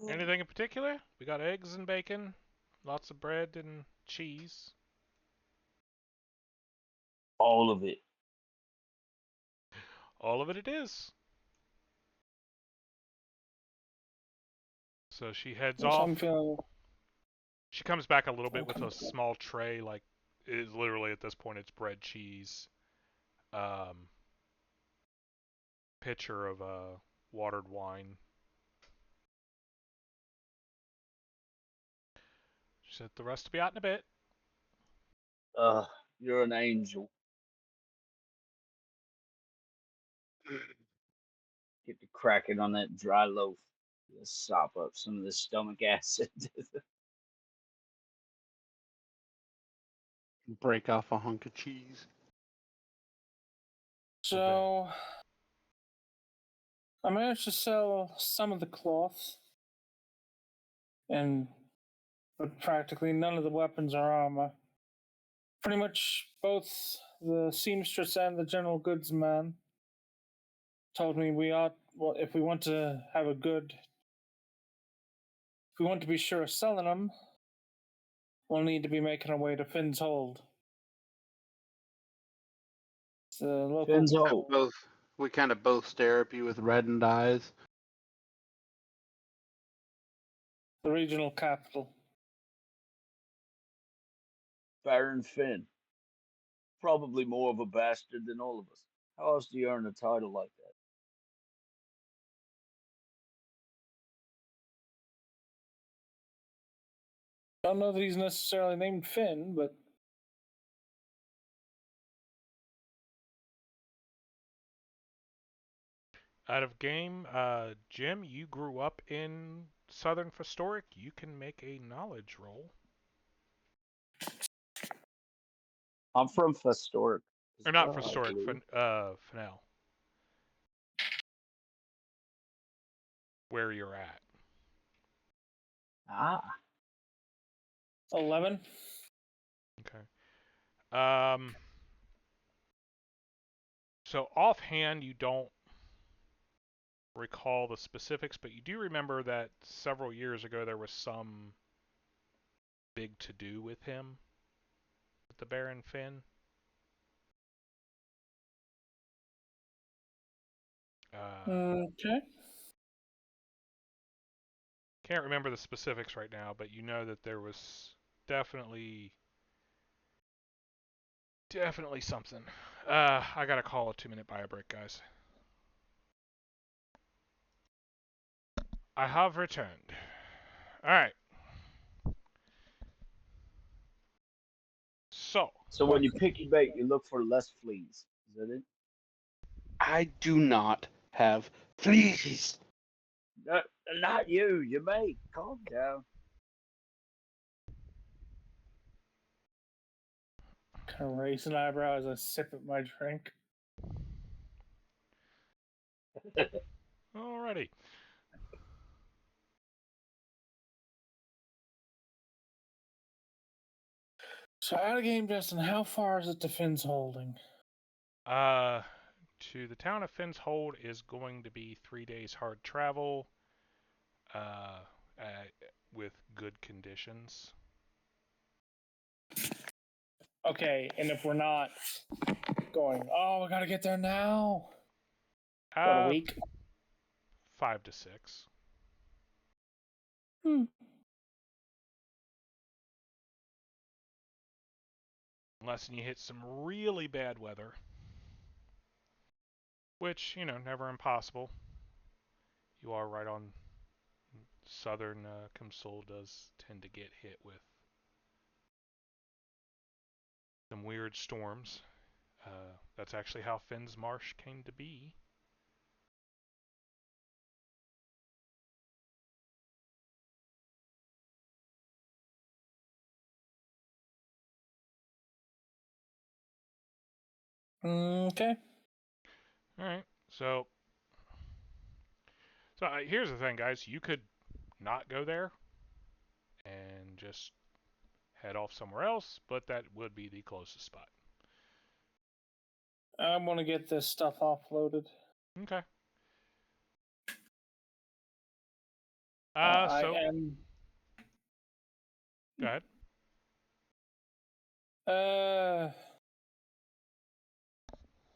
Anything in particular? We got eggs and bacon, lots of bread and cheese. All of it. All of it is. So she heads Which off. I'm feeling. She comes back a little bit with a uncomfortable. small tray, like it is literally at this point it's bread, cheese, pitcher of watered wine. She said the rest will be out in a bit. You're an angel. Get to cracking on that dry loaf. Let's sop up some of this stomach acid. Break off a hunk of cheese. So I managed to sell some of the cloth, but practically none of the weapons or armor. Pretty much both the seamstress and the general goods man told me if we want to be sure of selling them, we'll need to be making our way to Finn's Hold. It's the local, Finn's Hold. We kind of both stare at you with reddened eyes. the regional capital. Baron Finn. Probably more of a bastard than all of us. How else do you earn a title like that? Don't know that he's necessarily named Finn, but Out of game, Jim, you grew up in Southern Historic. You can make a knowledge roll. I'm from Historic. Or not for Historic, Fennel. Where you're at. 11. Okay. So offhand, you don't recall the specifics, but you do remember that several years ago there was some big to-do with him, with the Baron Finn. Okay. Can't remember the specifics right now, but you know that there was definitely something. I gotta call a 2-minute bio break, guys. I have returned. Alright. So when you pick your bait, you look for less fleas. Is that it? I do not have fleas. No, not you. Your mate. Calm down. Kind of raise an eyebrow as I sip at my drink. Alrighty. So out of game, Justin, how far is it to Finn's Holding? To the town of Finn's Hold is going to be 3 days hard travel, with good conditions. Okay, and if we're not going, we gotta get there now. What, a week? 5 to 6. Unless you hit some really bad weather. Which, never impossible. You are right on. Southern Comsol does tend to get hit with some weird storms. That's actually how Finn's Marsh came to be. Okay. Alright, so here's the thing, guys. You could not go there and just head off somewhere else, but that would be the closest spot. I want to get this stuff offloaded. Okay. I am. Go ahead.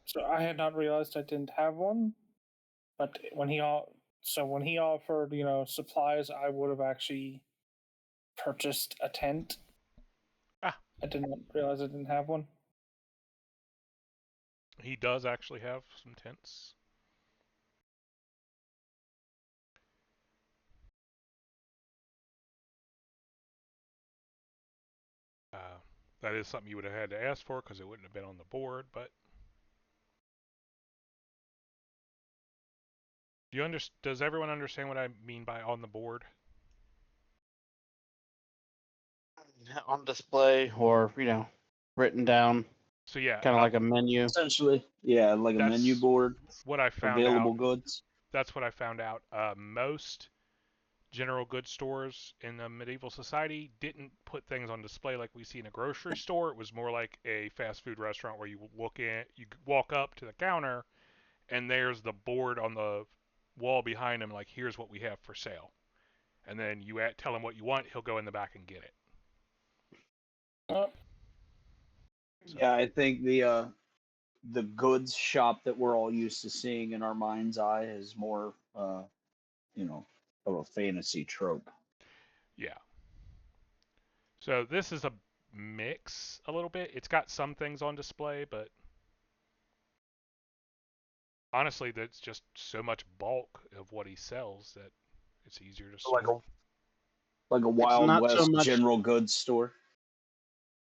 So I had not realized I didn't have one, but when he So when he offered, supplies, I would have actually purchased a tent. Ah. I didn't realize I didn't have one. He does actually have some tents. That is something you would have had to ask for because it wouldn't have been on the board, but does everyone understand what I mean by on the board? On display or, written down, So yeah, kind of like a menu. Essentially, yeah, like a menu that's board, what I found available out. goods. That's what I found out. Most general goods stores in the medieval society didn't put things on display like we see in a grocery store. It was more like a fast food restaurant where you walk up to the counter, and there's the board on the wall behind him, like here's what we have for sale, and then you tell him what you want, he'll go in the back and get it. Oh, So, Yeah, I think the goods shop that we're all used to seeing in our mind's eye is more, of a fantasy trope. yeah. So this is a mix a little bit. It's got some things on display, but honestly, that's just so much bulk of what he sells that it's easier to Like sort. a It's Wild not so West much. general goods store.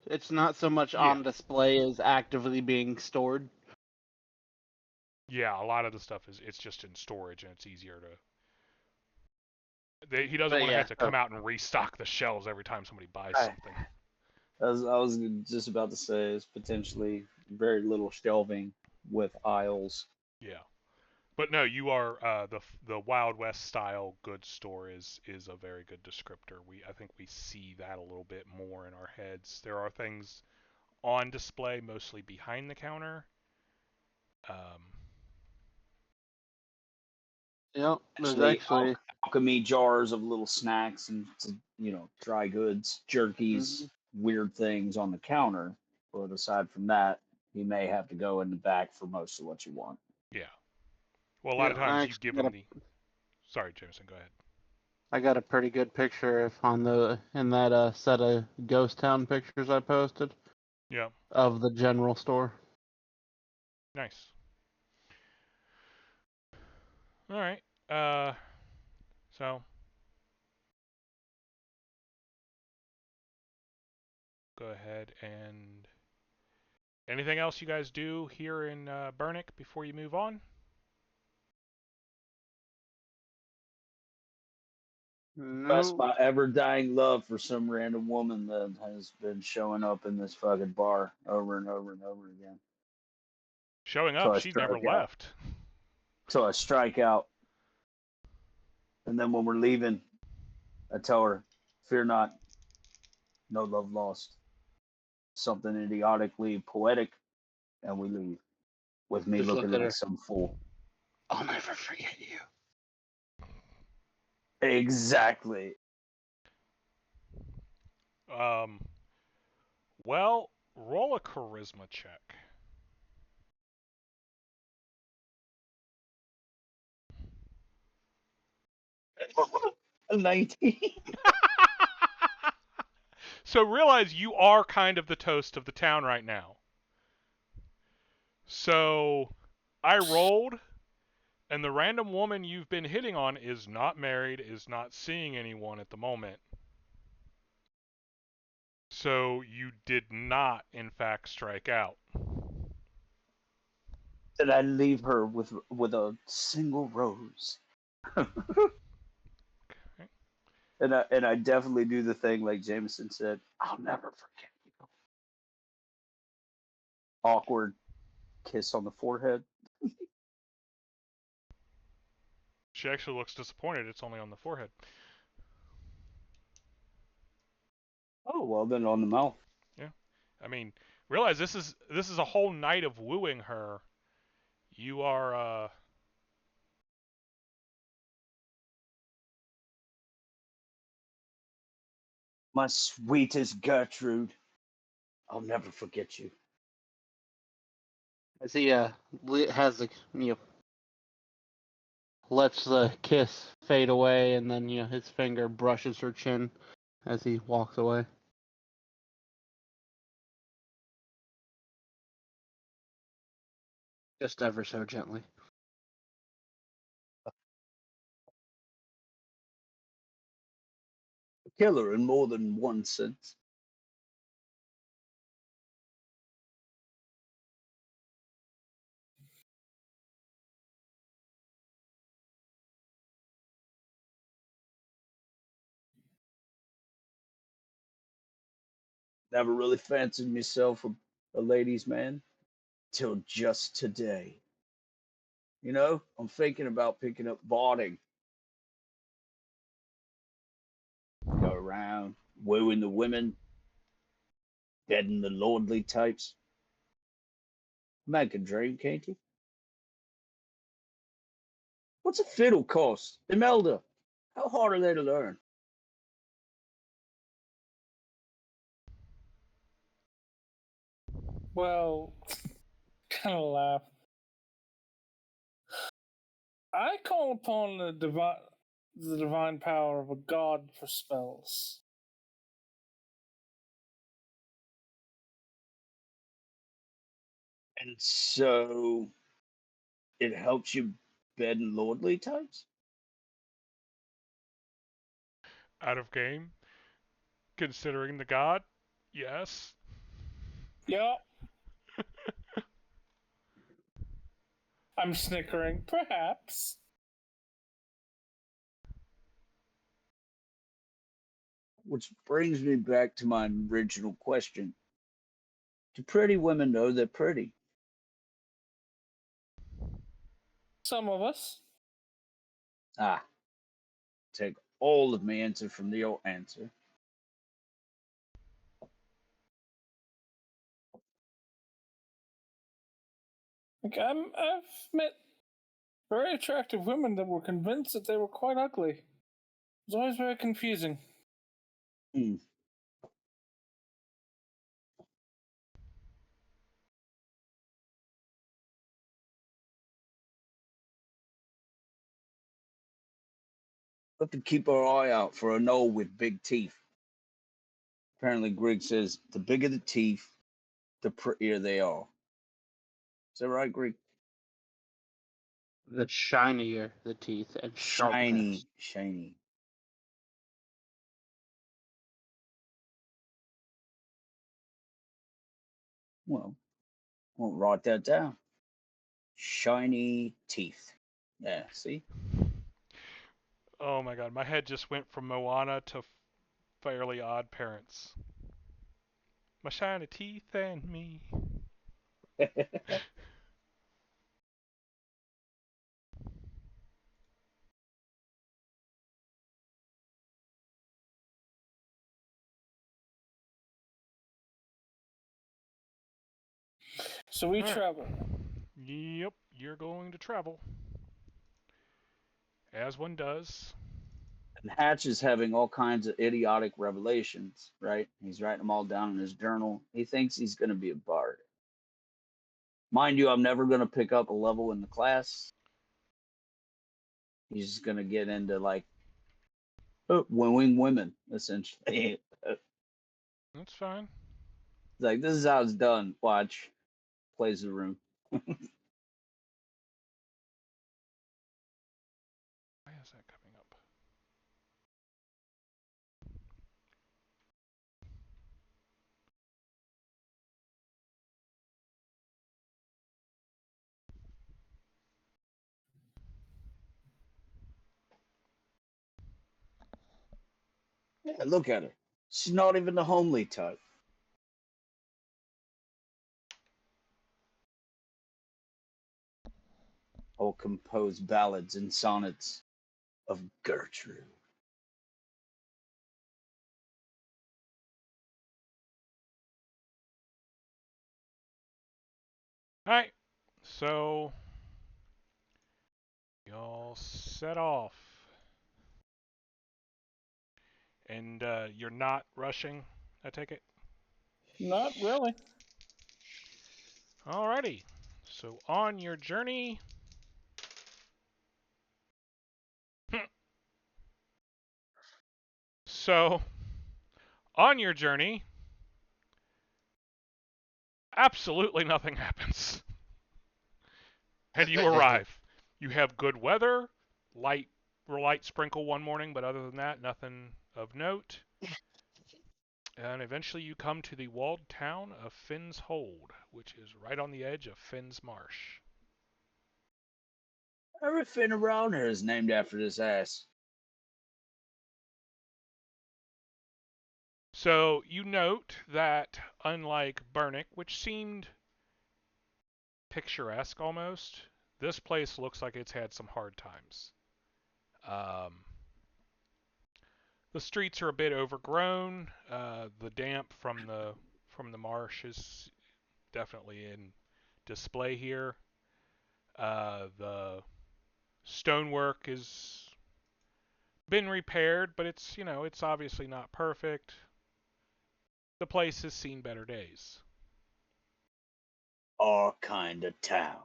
It's not so much Yeah. on display as actively being stored. Yeah, a lot of the stuff it's just in storage and it's easier to. He doesn't But want to yeah, have to come out and restock the shelves every time somebody buys Right. something. As I was just about to say, is potentially very little shelving with aisles. Yeah, but no, you are the Wild West style goods store is a very good descriptor. I think we see that a little bit more in our heads. There are things on display, mostly behind the counter. Yep. There's Actually, actually. alchemy jars of little snacks and dry goods, jerkies, Mhm. weird things on the counter. But aside from that, you may have to go in the back for most of what you want. Yeah. Well, a lot Yeah, of I times you actually give them the. Sorry, Jameson, go ahead. I got a pretty good picture in that set of ghost town pictures I posted Yeah. of the general store. Nice. All right. So go ahead and anything else you guys do here in Burnick before you move on? That's No. my ever dying love for some random woman that has been showing up in this fucking bar over and over and over again. Showing So up, I she never strike out. left. So I strike out. And then when we're leaving, I tell her, fear not, no love lost. Something idiotically poetic, and we leave. With me Just looking look at like her. some fool. I'll never forget you. Exactly. Well, roll a charisma check. A 19. So realize you are kind of the toast of the town right now. So I rolled, and the random woman you've been hitting on is not married, is not seeing anyone at the moment. So you did not, in fact, strike out. Did I leave her with a single rose? Okay. And I definitely do the thing like Jameson said. I'll never forget you. Awkward kiss on the forehead. She actually looks disappointed. It's only on the forehead. Oh well, then on the mouth. Yeah. I mean, realize this is a whole night of wooing her. You are My sweetest Gertrude. I'll never forget you. As he has the lets the kiss fade away, and then his finger brushes her chin as he walks away. Just ever so gently. A killer in more than one sense. Never really fancied myself a ladies' man till just today. I'm thinking about picking up barding. Go around wooing the women, bedding the lordly types. Man can dream, can't he? What's a fiddle cost? Imelda, how hard are they to learn? Well, kind of laugh. I call upon the divine power of a god for spells. And so it helps you bed in lordly types? Out of game, considering the god, yes. Yup. I'm snickering. Perhaps. Which brings me back to my original question. Do pretty women know they're pretty? Some of us. Ah, take all of my answer from the old answer. Like, I've met very attractive women that were convinced that they were quite ugly. It was always very confusing. Hmm. We have to keep our eye out for a knoll with big teeth. Apparently, Greg says the bigger the teeth, the prettier they are. Is that right, Greg? The shinier the teeth and sharper. Shiny, shiny. Well, I'll write that down. Shiny teeth. Yeah, see? Oh my god, my head just went from Moana to Fairly Odd Parents. My shiny teeth and me. So we Alright. travel. Yep, you're going to travel. As one does. And Hatch is having all kinds of idiotic revelations, right? He's writing them all down in his journal. He thinks he's going to be a bard. Mind you, I'm never going to pick up a level in the class. He's just going to get into like wooing women, essentially. That's fine. Like, this is how it's done. Watch. Plays the room. Why is that coming up? Yeah, look at her. She's not even the homely type. Or compose ballads and sonnets of Gertrude. Alright, so y'all set off. And you're not rushing, I take it? Not really. Alrighty. So on your journey, So, on your journey, absolutely nothing happens. And you arrive. You have good weather, light sprinkle one morning, but other than that, nothing of note. And eventually you come to the walled town of Finn's Hold, which is right on the edge of Finn's Marsh. Everything around here is named after this ass. So you note that, unlike Burnick, which seemed picturesque almost, this place looks like it's had some hard times. The streets are a bit overgrown. The damp from the marsh is definitely in display here. The stonework has been repaired, but it's obviously not perfect. The place has seen better days. Our kind of town.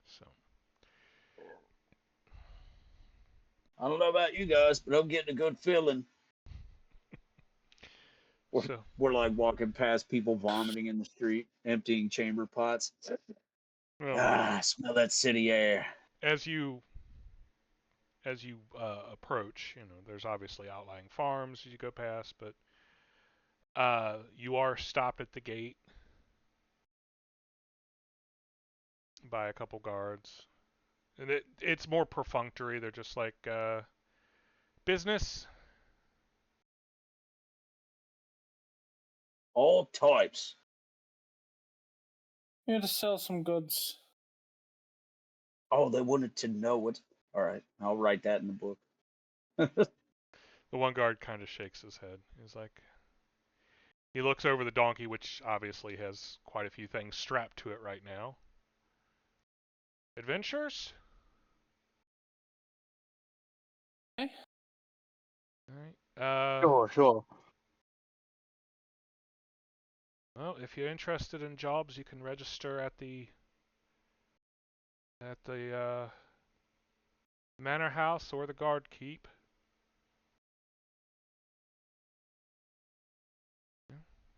So I don't know about you guys, but I'm getting a good feeling. We're, so we're like walking past people vomiting in the street, emptying chamber pots. well, Ah, smell that city air. as you approach, there's obviously outlying farms as you go past, but you are stopped at the gate by a couple guards. And it's more perfunctory. They're just like, business? All types. Here to sell some goods. Oh, they wanted to know it. All right, I'll write that in the book. The one guard kind of shakes his head. He's like, he looks over the donkey, which obviously has quite a few things strapped to it right now. Adventures? Okay. Alright. Sure. Well, if you're interested in jobs, you can register at the manor house or the guard keep.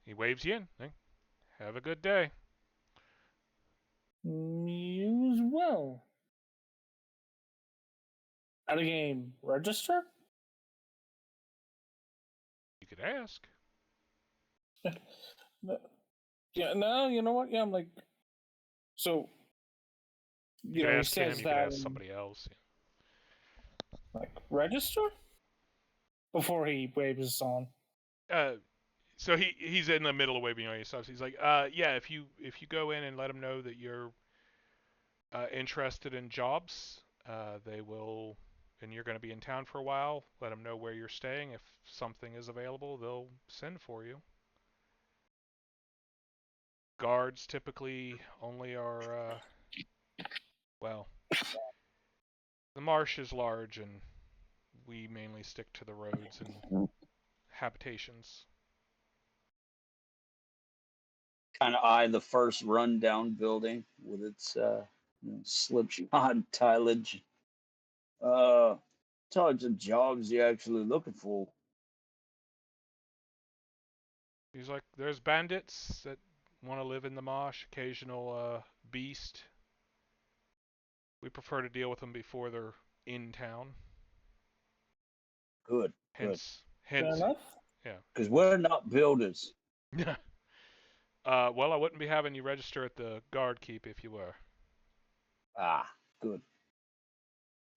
He waves you in. Have a good day. You as well. At a game, register? You could ask. Yeah, no, you know what? Yeah, I'm like, so, You could he ask him. says You could that, ask somebody else. like, register? Before he waves us on. So he's in the middle of waving on you stuff. He's like, yeah, if you go in and let him know that you're interested in jobs, they will, and you're going to be in town for a while. Let them know where you're staying. If something is available, they'll send for you. Guards typically only are, well, the marsh is large, and we mainly stick to the roads and habitations. Kind of eye the first rundown building with its slipshod tilage. Types of jobs you actually looking for? He's like, there's bandits that want to live in the marsh, occasional beast. We prefer to deal with them before they're in town. Good. Hence, Fair enough. yeah. Because we're not builders. Well, I wouldn't be having you register at the guard keep if you were. Ah, good.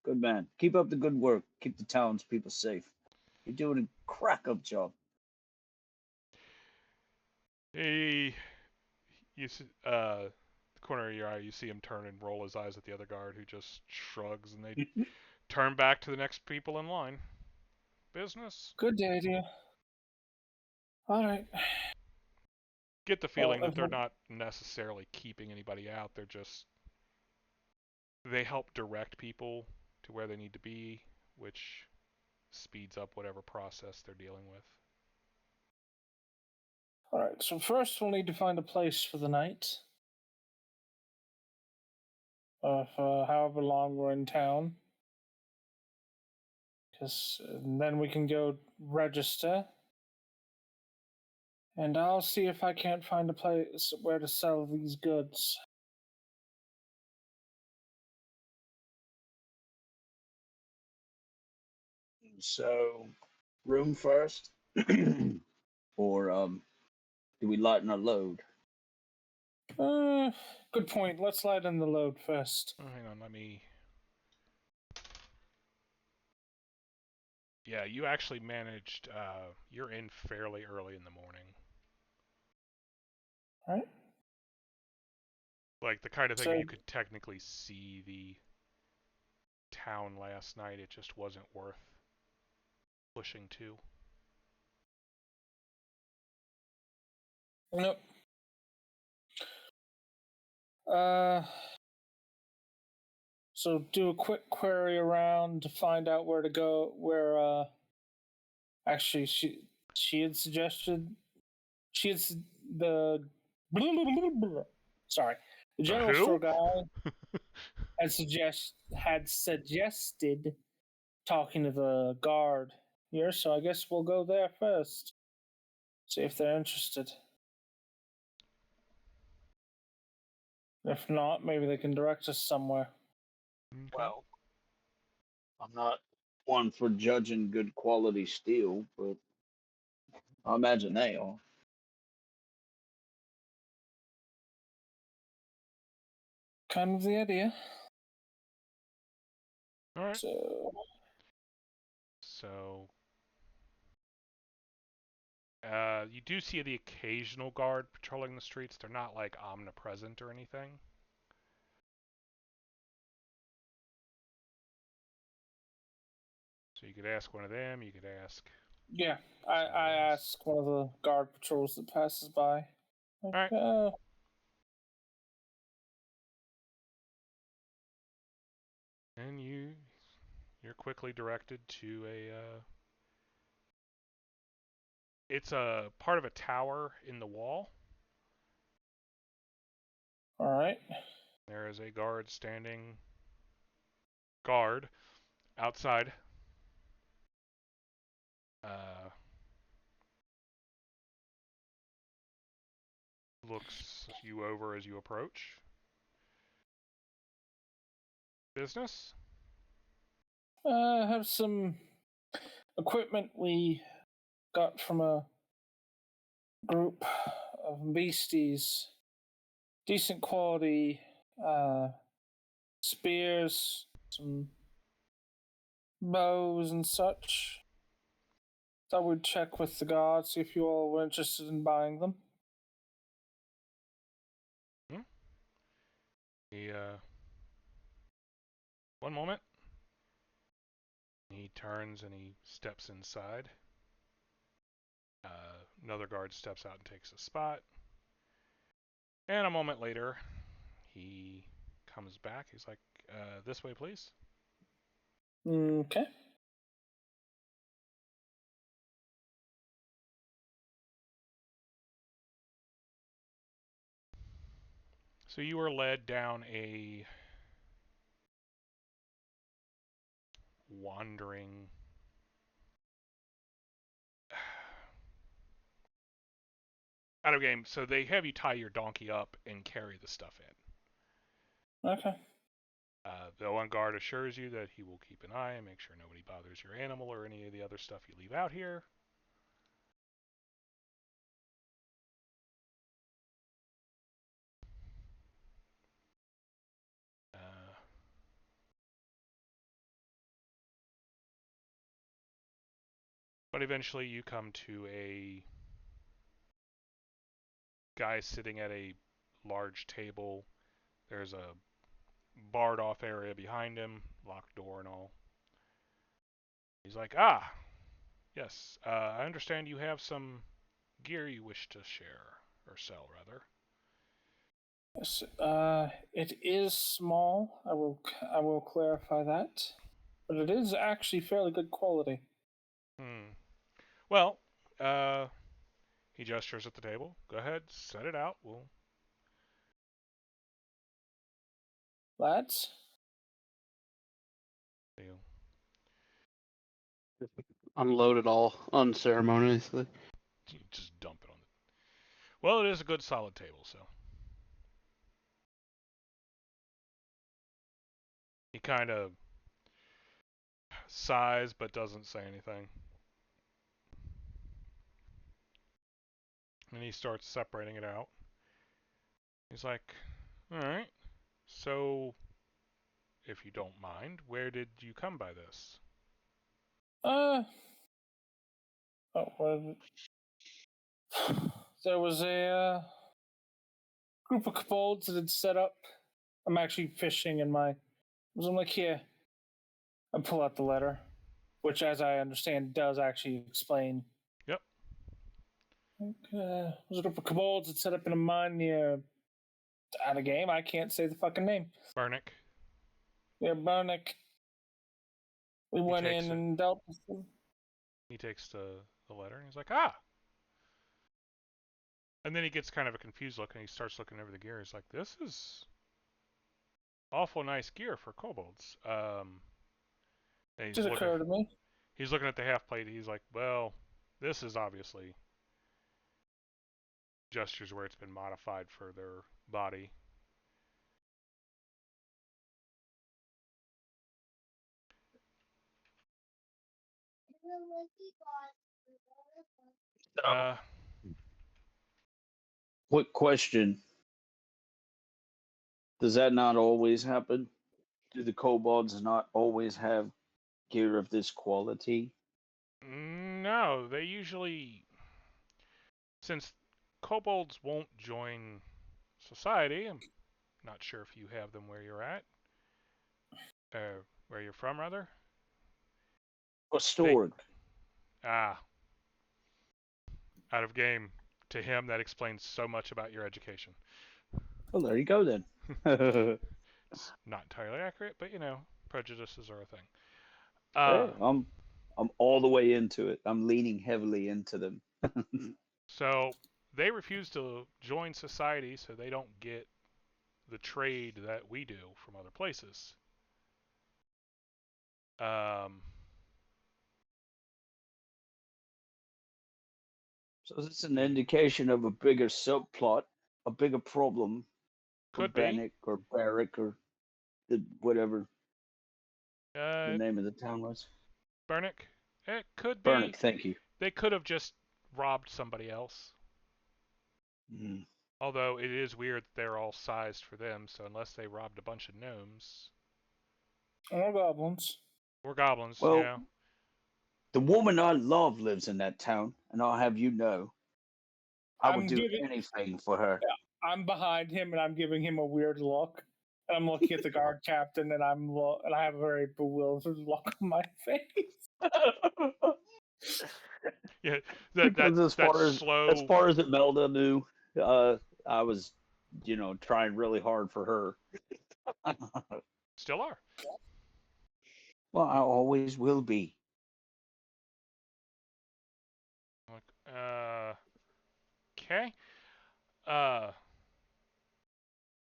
Good man. Keep up the good work. Keep the townspeople safe. You're doing a crack-up job. The corner of your eye, you see him turn and roll his eyes at the other guard, who just shrugs, and they turn back to the next people in line. Business. Good day to you. All right. Get the feeling that if they're not necessarily keeping anybody out. They help direct people to where they need to be, which speeds up whatever process they're dealing with. All right. So first, we'll need to find a place for the night. for however long we're in town. Because then we can go register. And I'll see if I can't find a place where to sell these goods. So, room first, or do we lighten our load? Good point. Let's lighten the load first. Oh, hang on, let me... Yeah, you actually managed, you're in fairly early in the morning. Right? Like, the kind of thing So, that you could technically see the town last night, it just wasn't worth pushing to. nope. Uh, so do a quick query around to find out where to go. Where actually she had suggested the sorry, the The general store who? guy had suggested talking to the guard here, so I guess we'll go there first. See if they're interested. If not, maybe they can direct us somewhere. Okay. Well, I'm not one for judging good quality steel, but I imagine they are. Kind of the idea. Alright. So, So, you do see the occasional guard patrolling the streets. They're not, like, omnipresent or anything. So you could ask one of them, you could ask... yeah, I asked one of the guard patrols that passes by. Like, Alright. And you're quickly directed to a... It's a part of a tower in the wall. Alright. There is a guard outside. Looks you over as you approach. Business? Have some equipment we got from a group of beasties. Decent quality spears, some bows and such. Thought we'd check with the guards, see if you all were interested in buying them. He, one moment. He turns and he steps inside. Another guard steps out and takes a spot. And a moment later, he comes back. He's like, this way, please. Okay. So you were led down a wandering... out of game. So they have you tie your donkey up and carry the stuff in. Okay. The one guard assures you that he will keep an eye and make sure nobody bothers your animal or any of the other stuff you leave out here. But eventually you come to a guy sitting at a large table. There's a barred off area behind him, locked door and all. He's like, yes, I understand you have some gear you wish to share, or sell rather. Yes, it is small. I will clarify that, but it is actually fairly good quality. Well, he gestures at the table. Go ahead, set it out. lads. You Unload it all unceremoniously. just dump it on the. Well, it is a good solid table, so. He kind of sighs but doesn't say anything. And he starts separating it out. He's like, alright, so if you don't mind, where did you come by this? Oh, well, there was a group of kobolds that had set up. I'm actually fishing in my. I'm like, here. I pull out the letter, which, as I understand, does actually explain. Yep. There's a group of kobolds that set up in a mine near. Out of game, I can't say the fucking name. Barnick. Yeah, Barnick. We went in and dealt with them. He takes the letter and he's like, ah! And then he gets kind of a confused look and he starts looking over the gear. He's like, this is awful nice gear for kobolds. And Just occurred to me. He's looking at the half plate. He's like, well, this is obviously gestures where it's been modified for their body. Quick question. Does that not always happen? Do the kobolds not always have gear of this quality? No, they usually, since kobolds won't join society, I'm not sure if you have them where you're at, where you're from, rather. Or stored? Out of game. To him, that explains so much about your education. Well, there you go then. It's not entirely accurate, but you know, prejudices are a thing. Hey, I'm all the way into it. I'm leaning heavily into them. So they refuse to join society, so they don't get the trade that we do from other places. So is this an indication of a bigger subplot, a bigger problem for Could be. Bannock or Barrick or whatever the name of the town was? Barnick? It could be. Barnick, thank you. They could have just robbed somebody else. Mm. Although it is weird that they're all sized for them, so unless they robbed a bunch of gnomes. Or goblins. Or goblins, Well, yeah. the woman I love lives in that town, and I'll have you know, I would do anything for her. Yeah, I'm behind him, and I'm giving him a weird look. And I'm looking at the guard captain, and I have a very bewildered look on my face. Yeah, as far as Imelda knew, I was, trying really hard for her. Still are. Well, I always will be. Okay.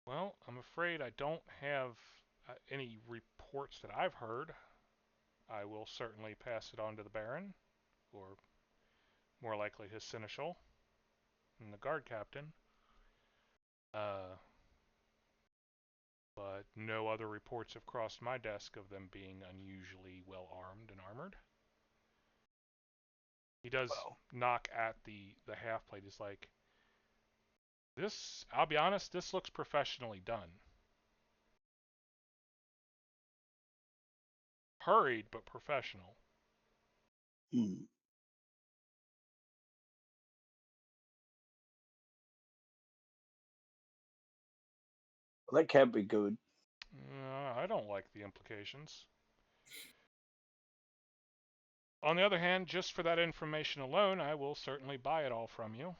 Well, I'm afraid I don't have any reports that I've heard. I will certainly pass it on to the Baron, or more likely his seneschal, and the guard captain. But no other reports have crossed my desk of them being unusually well armed and armored. He does knock at the half plate. He's like, this, I'll be honest, this looks professionally done. Hurried, but professional. Hmm. Well, that can't be good. I don't like the implications. On the other hand, just for that information alone, I will certainly buy it all from you.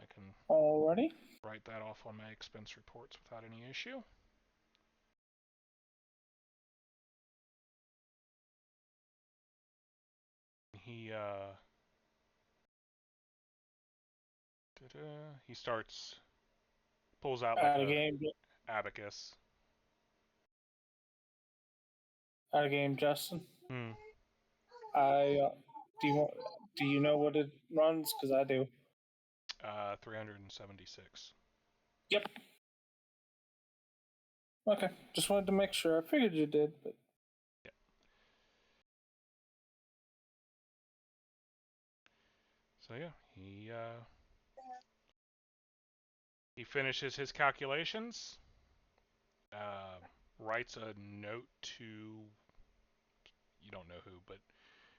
I can Already write that off on my expense reports without any issue. He He pulls out like Out of a game, abacus. out of game, Justin. Hmm. I do you know what it runs? Because I do. 376. Yep. Okay, just wanted to make sure. I figured you did, but Yeah. So yeah, he finishes his calculations. Writes a note to, you don't know who, but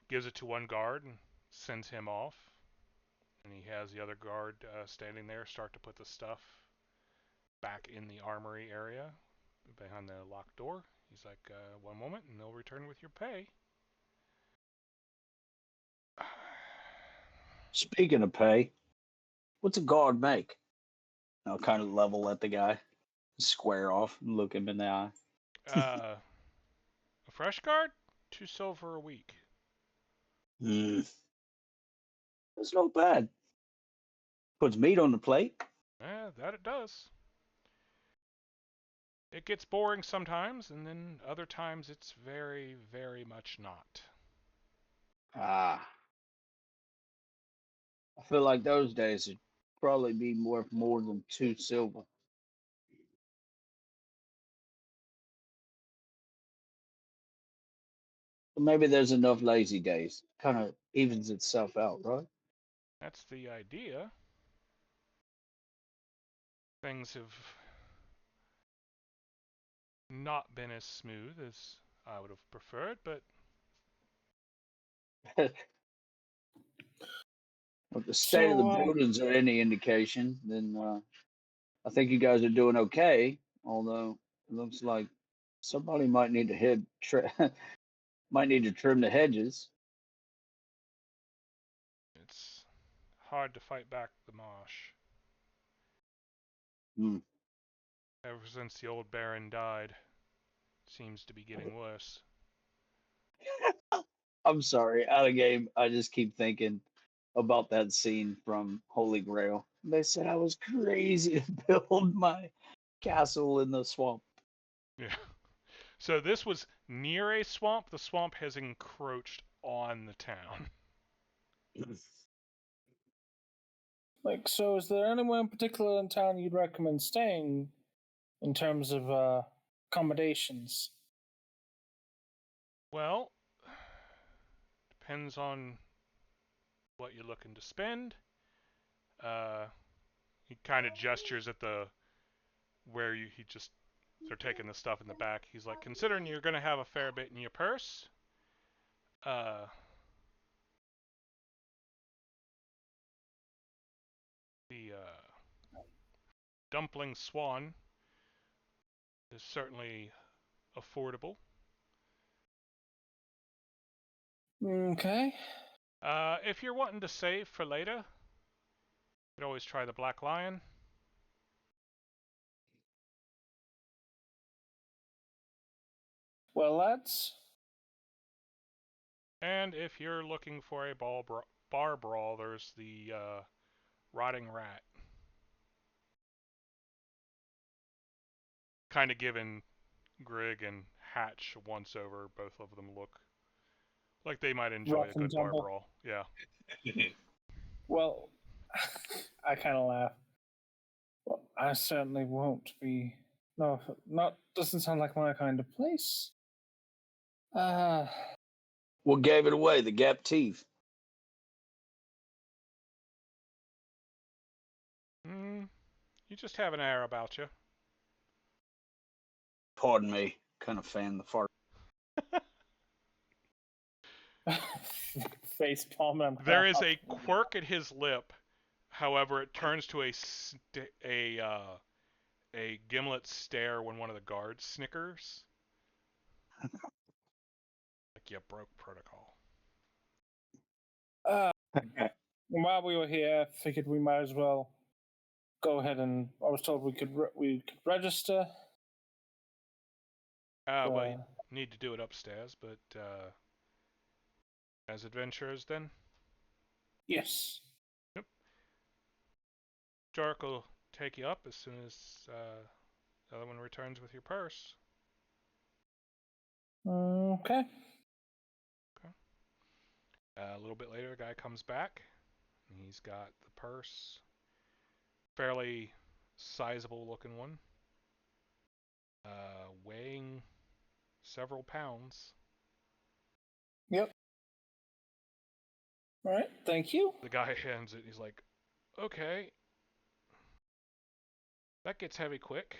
gives it to one guard and sends him off. And he has the other guard standing there start to put the stuff back in the armory area behind the locked door. He's like, one moment, and they'll return with your pay. Speaking of pay, what's a guard make? I'll kind of level at the guy, square off, and look him in the eye. A fresh guard, 2 silver a week. That's not bad. Puts meat on the plate. That it does. It gets boring sometimes, and then other times it's very, very much not. Ah, I feel like those days would probably be worth more than 2 silver. But maybe there's enough lazy days. Kind of evens itself out, right? That's the idea. Things have not been as smooth as I would have preferred, but If the state of the so buildings are any indication, then I think you guys are doing okay. Although it looks like somebody might need to might need to trim the hedges. it's hard to fight back the marsh. Hmm. Ever since the old Baron died, seems to be getting worse. I'm sorry, out of game. I just keep thinking about that scene from Holy Grail. They said I was crazy to build my castle in the swamp. Yeah. So this was near a swamp. The swamp has encroached on the town. so is there anywhere in particular in town you'd recommend staying in terms of accommodations? Well, depends on what you're looking to spend. Uh, he kind of gestures at they're taking the stuff in the back. He's like, considering you're going to have a fair bit in your purse, uh, the Dumpling Swan is certainly affordable. Okay. If you're wanting to save for later, you could always try the Black Lion. Well, lads. And if you're looking for a bar brawl, there's the Rotting Rat. Kind of giving Grig and Hatch once over. Both of them look like they might enjoy a Rough and good bar tumble. brawl. Yeah. Well, I kind of laugh. Well, I certainly won't be. No, not doesn't sound like my kind of place. Uh What gave it away? The gap teeth. You just have an air about you. Pardon me. Kind of fan the fart. face palm. There is a quirk at his lip. However, it turns to a gimlet stare when one of the guards snickers. Like you broke protocol. While we were here, I figured we might as well go ahead and. I was told we could register. Well, you need to do it upstairs, but as adventurers then? Yes. Yep. Jark will take you up as soon as the other one returns with your purse. Okay. A little bit later, a guy comes back. And he's got the purse. Fairly sizable looking one. Weighing several pounds. Yep. All right. Thank you. The guy hands it. He's like, okay. That gets heavy quick.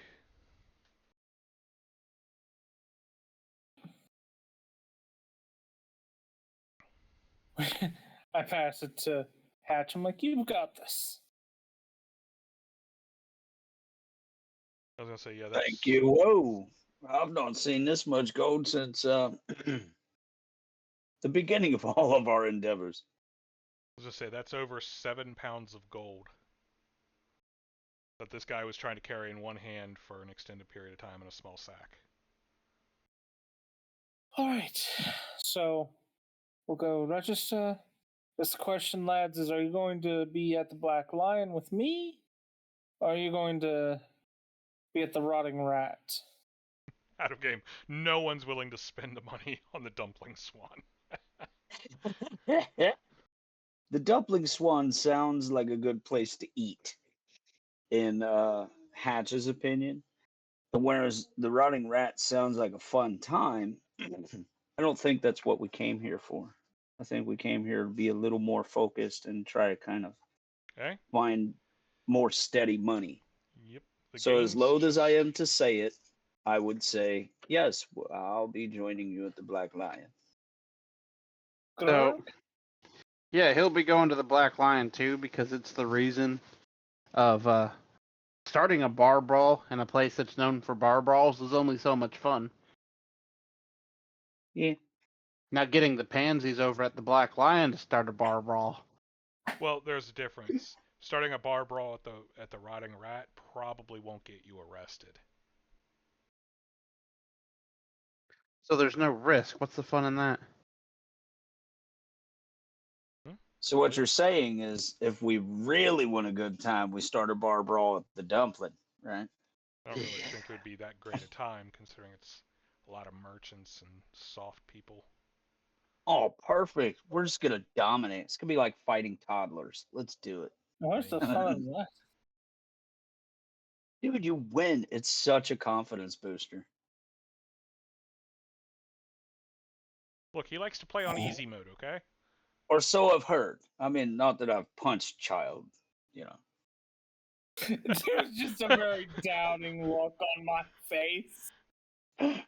I pass it to Hatch. I'm like, you've got this. I was going to say, yeah, that's... Thank you. Whoa. I've not seen this much gold since the beginning of all of our endeavors. I was going to say, that's over 7 pounds of gold that this guy was trying to carry in one hand for an extended period of time in a small sack. All right. So we'll go register. This question, lads, is: are you going to be at the Black Lion with me? Or are you going to be at the Rotting Rat? Out of game. No one's willing to spend the money on the dumpling swan. The dumpling swan sounds like a good place to eat, in Hatch's opinion. Whereas the rotting rat sounds like a fun time. I don't think that's what we came here for. I think we came here to be a little more focused and try to kind of Okay? find more steady money. Yep. So as loath as I am to say it, I would say, yes, I'll be joining you at the Black Lion. So, yeah, he'll be going to the Black Lion too because it's the reason of starting a bar brawl in a place that's known for bar brawls is only so much fun. Yeah. Now getting the pansies over at the Black Lion to start a bar brawl. Well, there's a difference. Starting a bar brawl at the Rotting Rat probably won't get you arrested. So there's no risk. What's the fun in that? So what you're saying is, if we really want a good time, we start a bar brawl at the Dumpling, right? I don't really think it would be that great a time, considering it's a lot of merchants and soft people. Oh, perfect. We're just gonna dominate. It's gonna be like fighting toddlers. Let's do it. Where's the fun in that? Dude, you win. It's such a confidence booster. Look, he likes to play on easy mode, okay? Or so I've heard. I mean, not that I've punched child, you know. There's just a very doubting look on my face. I'm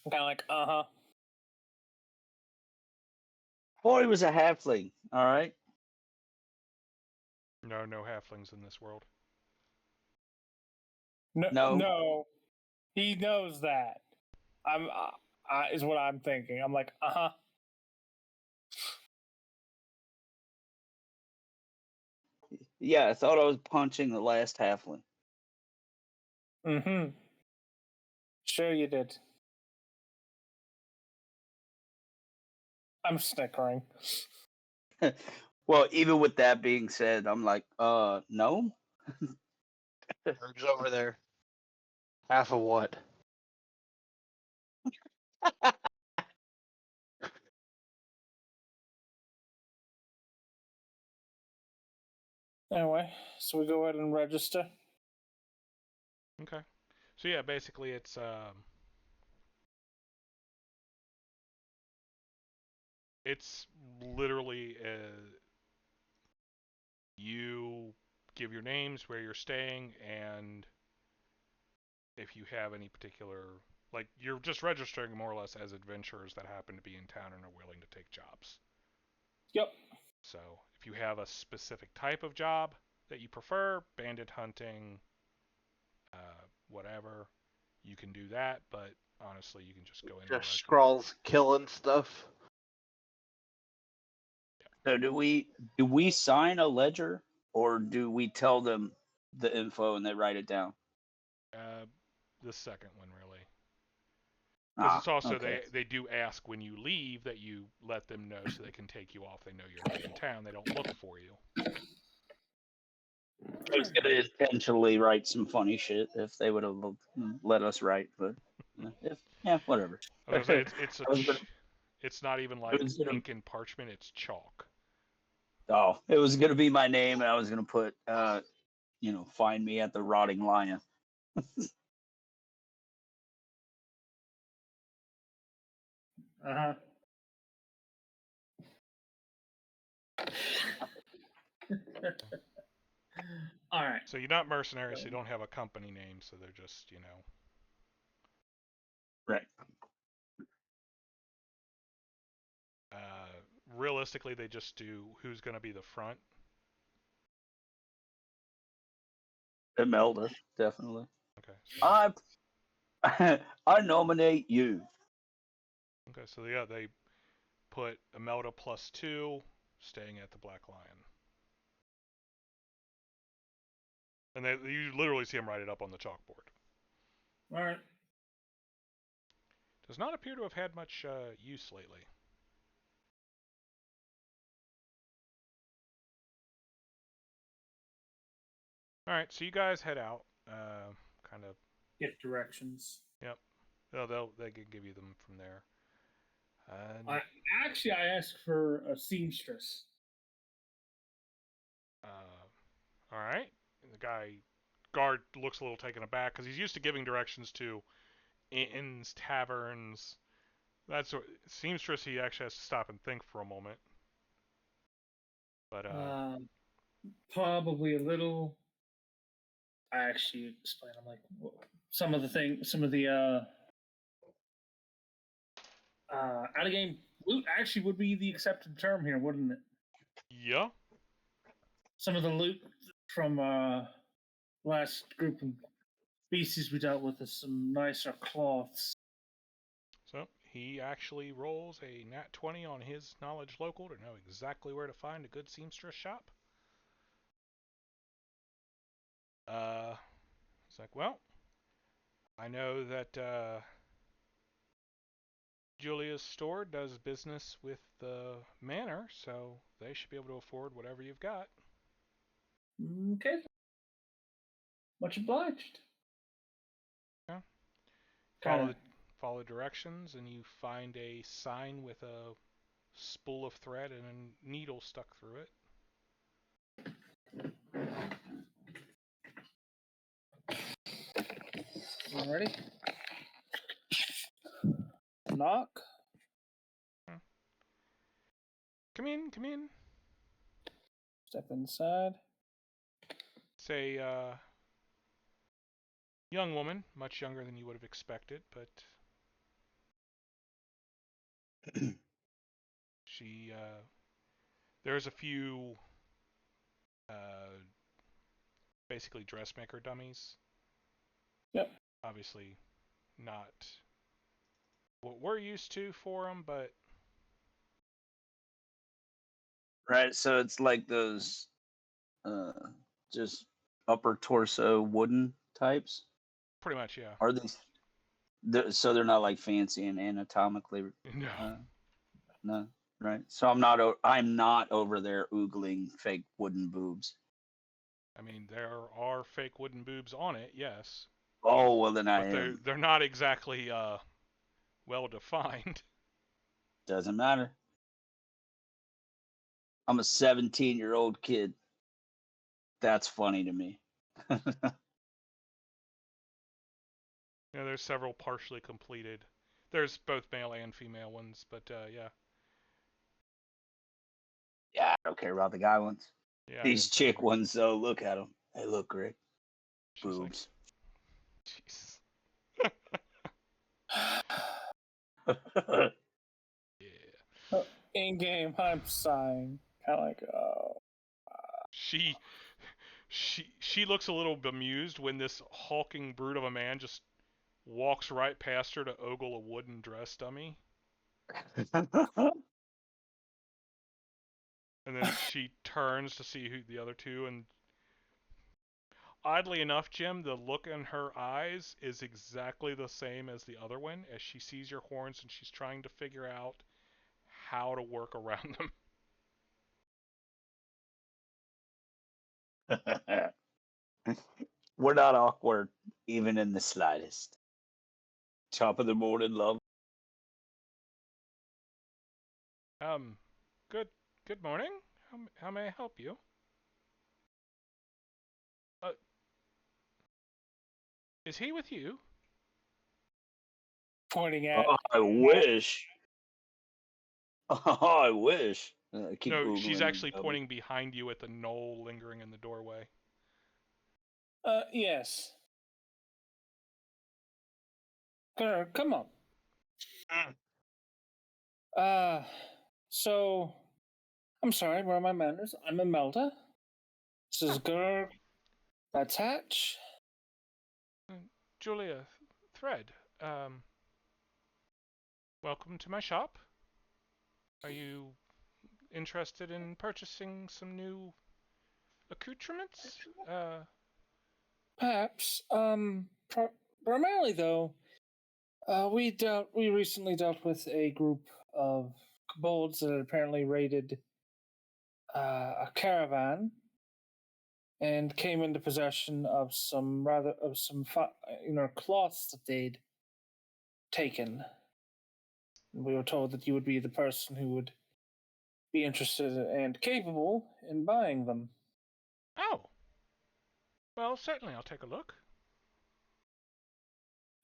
kind of like, Boy, he was a halfling, all right? No halflings in this world. No. He knows that. Is what I'm thinking. I'm like, Yeah, I thought I was punching the last halfling. Mm-hmm. Sure you did. I'm snickering. Well, even with that being said, I'm like, no. Berg's over there. Half of what? Anyway, so we go ahead and register. Okay. So yeah, basically it's literally you give your names, where you're staying, and if you have any particular, like, you're just registering more or less as adventurers that happen to be in town and are willing to take jobs. Yep. So if you have a specific type of job that you prefer, bandit hunting, whatever, you can do that, but honestly, you can just go in. Just scrolls killing stuff. So do we sign a ledger, or do we tell them the info and they write it down? The second one, really. Because it's also okay. they do ask when you leave that you let them know so they can take you off. They know you're not in town. They don't look for you. I was gonna intentionally write some funny shit if they would have let us write, but whatever. I was gonna say it's I was gonna, it's not even it like was gonna, ink and parchment. It's chalk. it was gonna be my name, and I was gonna put, find me at the Rotting Lion. Uh-huh. All right. So you're not mercenaries. So you don't have a company name. So they're just Right. realistically they just do who's gonna be the front. Imelda, definitely. Okay. So, I nominate you. okay. So yeah, they put Imelda +2, staying at the Black Lion. And you literally see him write it up on the chalkboard. All right. Does not appear to have had much use lately. All right, so you guys head out. Kind of. Get directions. Yep. They can give you them from there. I asked for a seamstress. All right. And the guard looks a little taken aback because he's used to giving directions to inns, taverns. That sort. Seamstress, he actually has to stop and think for a moment. But Probably a little. I actually explain. I'm like, some of the out of game loot actually would be the accepted term here, wouldn't it? yeah. Some of the loot from last group of species we dealt with is some nicer cloths. So he actually rolls a nat 20 on his knowledge local to know exactly where to find a good seamstress shop. It's like, well, I know that Julia's store does business with the manor, so they should be able to afford whatever you've got. Okay. Much obliged. Yeah. Kinda. Follow directions, and you find a sign with a spool of thread and a needle stuck through it. Alrighty. Knock. Come in, come in. Step inside. It's a young woman, much younger than you would have expected, but she there's a few basically dressmaker dummies. Yep. Obviously not what we're used to for them, but Right. So it's like those just upper torso wooden types. pretty much, yeah. Are these? So they're not like fancy and anatomically. No. No. Right. So I'm not over there oogling fake wooden boobs. I mean, there are fake wooden boobs on it, yes. Oh well, then I But am. they're not exactly well defined. Doesn't matter. I'm a 17-year-old kid. That's funny to me. There's several partially completed. There's both male and female ones, but yeah. Yeah, I don't care about the guy ones. Yeah, These chick ones, though, look at them. They look great. She's Boobs. Like, jeez. Yeah. In game, I'm sighing. Kind of like, oh. She looks a little bemused when this hulking brute of a man just walks right past her to ogle a wooden dress dummy. And then she turns to see who the other two, and Oddly enough, Jim, the look in her eyes is exactly the same as the other one, as she sees your horns and she's trying to figure out how to work around them. We're not awkward, even in the slightest. Top of the morning, love. Good morning. How may I help you? Is he with you? Pointing at. Oh, I wish. Oh, I wish. Keep No, she's Googling actually and pointing behind you at the knoll lingering in the doorway. Yes. Come on. So, I'm sorry, where are my manners? I'm Imelda. This is Gur. That's Hatch. Julia, Thread, welcome to my shop. Are you interested in purchasing some new accoutrements? Perhaps. Primarily though, we recently dealt with a group of kobolds that had apparently raided a caravan and came into possession of some cloths that they'd taken. We were told that you would be the person who would be interested and capable in buying them. Oh. Well, certainly I'll take a look.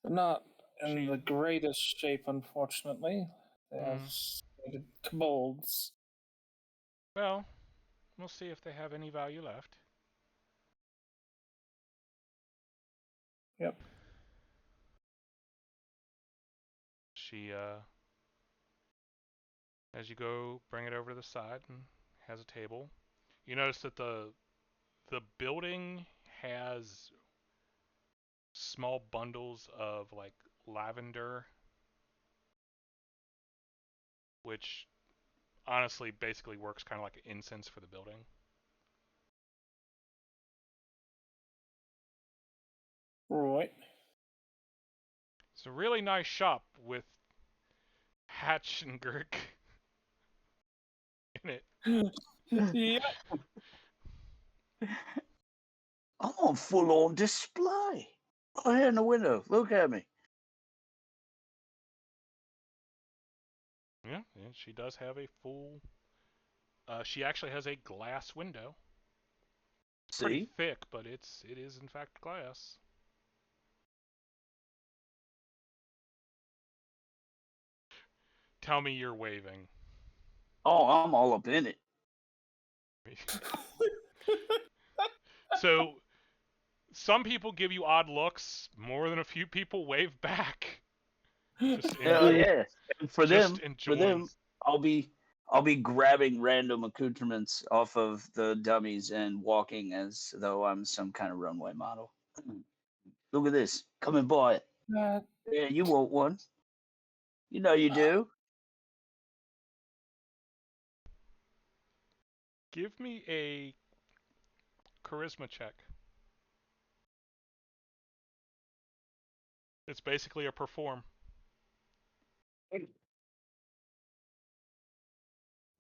They're not in the greatest shape, unfortunately. They have kobolds. Well, we'll see if they have any value left. Yep. She, as you go, bring it over to the side and has a table. You notice that the building has small bundles of like lavender, which honestly basically works kind of like incense for the building. Right. It's a really nice shop with Hatch and Girk in it. Yep. I'm on full-on display. Oh, here in the window. Look at me. Yeah, and she does have a full. She actually has a glass window. See? Pretty thick, but it is in fact glass. Tell me you're waving. Oh, I'm all up in it. So, some people give you odd looks. More than a few people wave back. Hell yeah! And for them, enjoying. I'll be grabbing random accoutrements off of the dummies and walking as though I'm some kind of runway model. Look at this. Come and buy it. Yeah, you want one. You know you do. Give me a charisma check. It's basically a perform.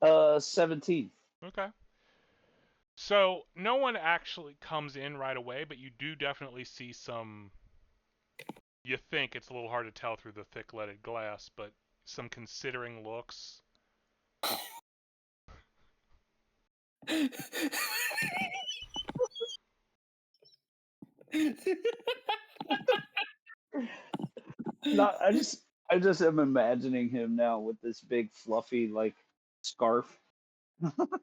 17. Okay. So, no one actually comes in right away, but you do definitely see some. You think it's a little hard to tell through the thick leaded glass, but some considering looks. No, I just am imagining him now with this big fluffy like scarf. Well,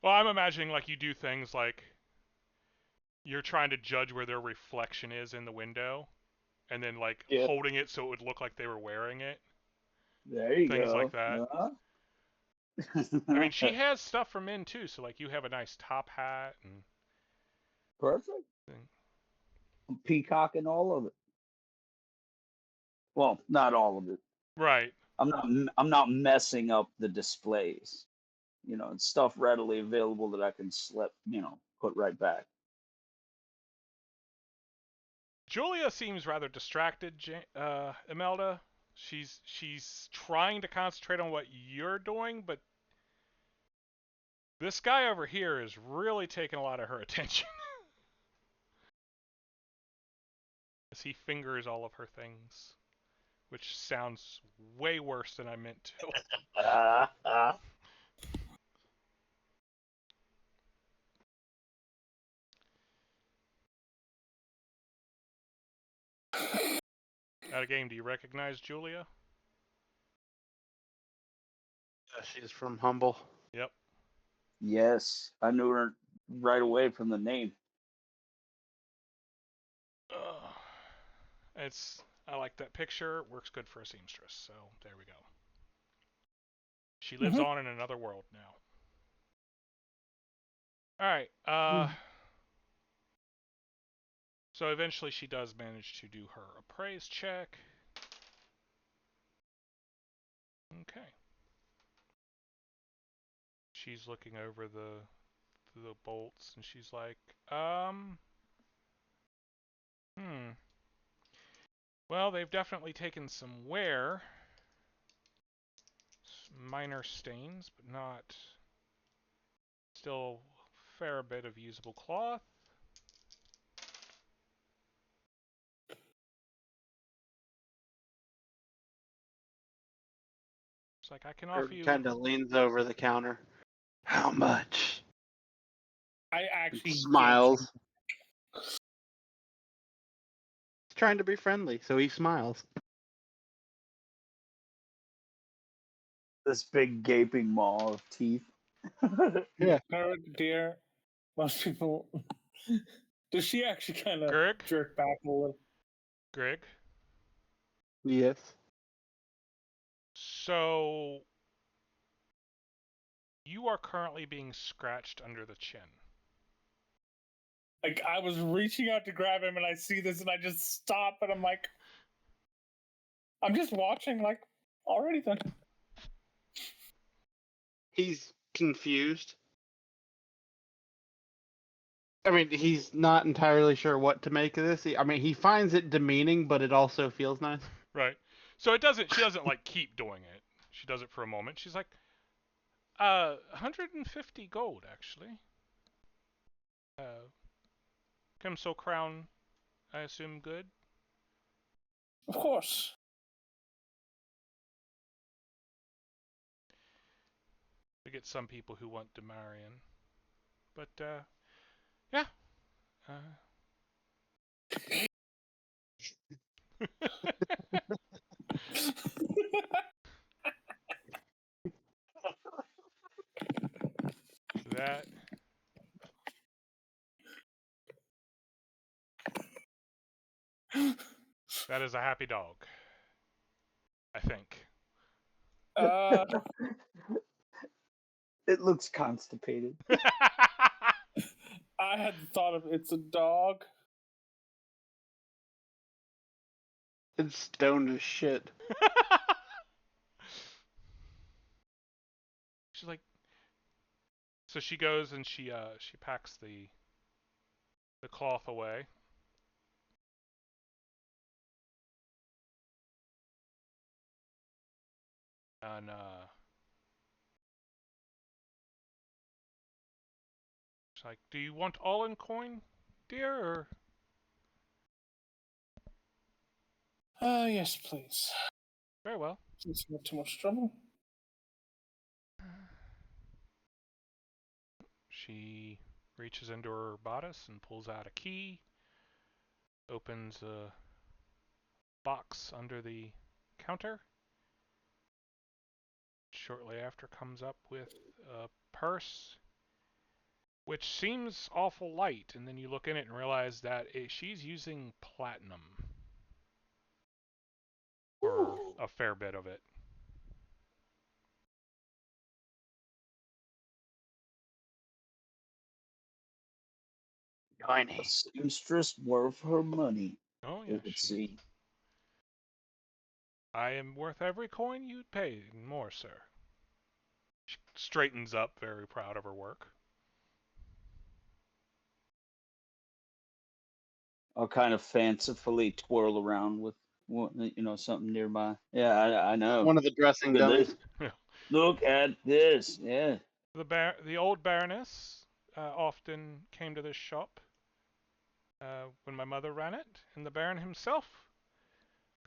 I'm imagining like you do things like you're trying to judge where their reflection is in the window, and then like holding it so it would look like they were wearing it. There you Things go. like that. I mean, she has stuff for men too, so like you have a nice top hat and. Perfect. I'm peacocking all of it. Well, not all of it. Right. I'm not messing up the displays. You know, it's stuff readily available that I can slip, put right back. Julia seems rather distracted, Imelda. She's trying to concentrate on what you're doing, but this guy over here is really taking a lot of her attention. As he fingers all of her things, which sounds way worse than I meant to. Out of game, do you recognize Julia? Yeah, she's from Humble. Yep. Yes, I knew her right away from the name. I like that picture. Works good for a seamstress. So there we go. She lives on in another world now. All right. So eventually she does manage to do her appraise check. Okay. She's looking over the bolts and she's like, well, they've definitely taken some wear. Minor stains, but not. Still a fair bit of usable cloth. It's like, I can offer you. Kind of leans over the counter. How much? I actually smiles. He's trying to be friendly, so he smiles. This big gaping maw of teeth. Yeah. Her dear, most people. Does she actually kind of Greg? jerk back a little? Greg? Yes. So, you are currently being scratched under the chin. Like, I was reaching out to grab him, and I see this, and I just stop, and I'm like, I'm just watching, like, already then. He's confused. I mean, he's not entirely sure what to make of this. He finds it demeaning, but it also feels nice. Right. So she doesn't like keep doing it. She does it for a moment. She's like, 150 gold, actually. Kimso crown, I assume, good? Of course. We get some people who want Demarian. But, yeah. That is a happy dog. I think. It looks constipated. I hadn't thought of it's a dog. It's stoned as shit. She's like, so she goes and she packs the cloth away. And she's like, do you want all in coin, dear, or? Yes, please. Very well. It's not too much trouble. She reaches into her bodice and pulls out a key, opens a box under the counter. Shortly after comes up with a purse, which seems awful light, and then you look in it and realize that she's using platinum for a fair bit of it. A seamstress worth her money. Oh yeah, Let's see. I am worth every coin you'd pay and more, sir. She straightens up, very proud of her work. I'll kind of fancifully twirl around with something nearby. Yeah, I know. One of the dressing Look at dummies. this. Look at this. Yeah. The old Baroness often came to this shop when my mother ran it, and the Baron himself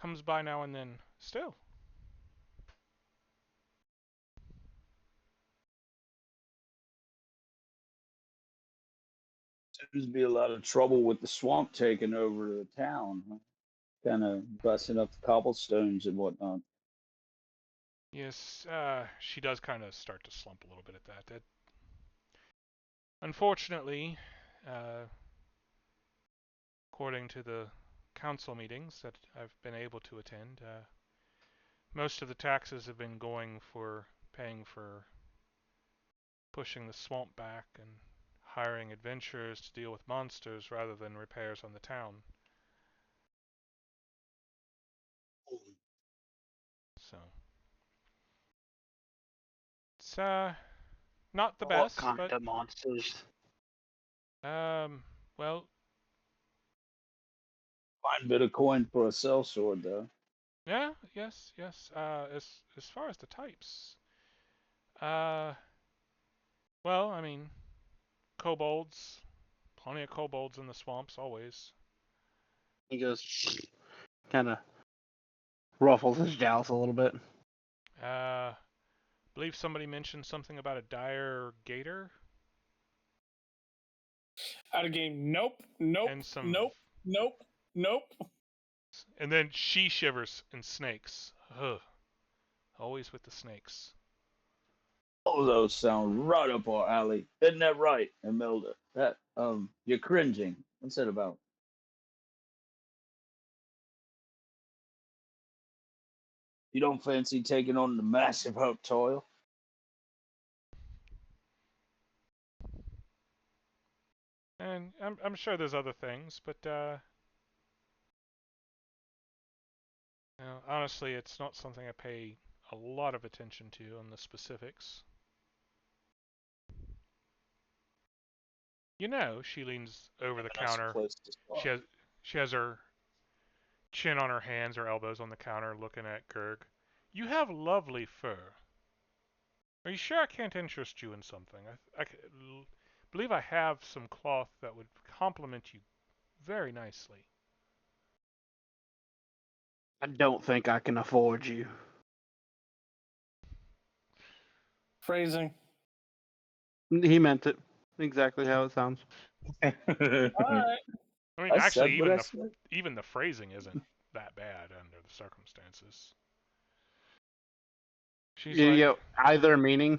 comes by now and then still. Seems to be a lot of trouble with the swamp taking over the town. Huh? Kind of busting up the cobblestones and whatnot. Yes, she does kind of start to slump a little bit at that. Unfortunately, uh, according to the council meetings that I've been able to attend, most of the taxes have been going for paying for pushing the swamp back and hiring adventurers to deal with monsters rather than repairs on the town. So it's not the What best, kind but of monsters? well, Fine bit of coin for a sellsword, though. yeah, yes, yes. As far as the types, uh, well, I mean, kobolds, plenty of kobolds in the swamps always. He goes, kind of ruffles his jowls a little bit. Believe somebody mentioned something about a dire gator Out of game. Nope. Nope. and some, Nope. Nope. Nope. and then she shivers and snakes. Ugh, always with the snakes. All those sound right up our alley. Isn't that right, Imelda? You're cringing. What's that about? You don't fancy taking on the massive hope toil? And I'm sure there's other things, but honestly, it's not something I pay a lot of attention to on the specifics. She leans over the A nice counter. place to She start. has she has her chin on her hands, her elbows on the counter, looking at Gerg. You have lovely fur. Are you sure I can't interest you in something? Believe I have some cloth that would complement you very nicely. I don't think I can afford you. Phrasing. He meant it exactly how it sounds. All right. I mean, I actually, said what I said. even the phrasing isn't that bad under the circumstances. She's like, Yeah, either meaning.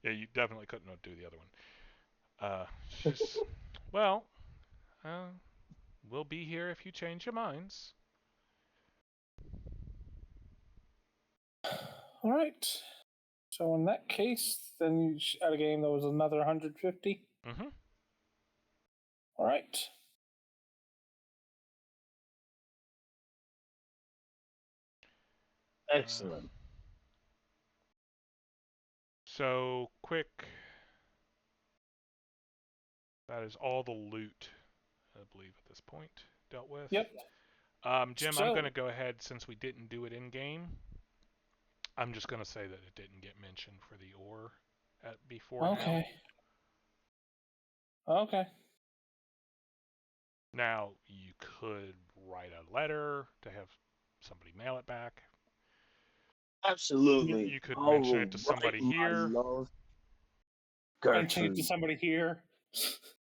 yeah, you definitely couldn't do the other one. She's, well, uh, we'll be here if you change your minds. All right. So in that case, then you at a game that was another 150. Mm-hmm. All right. Excellent. So quick. That is all the loot, I believe, at this point dealt with. Yep. Jim, I'm going to go ahead since we didn't do it in game. I'm just going to say that it didn't get mentioned for the ore before Okay. now. Okay. Now, you could write a letter to have somebody mail it back. Absolutely. You could I mention will it to somebody write my here. love, Mention it to Gertrude. somebody here.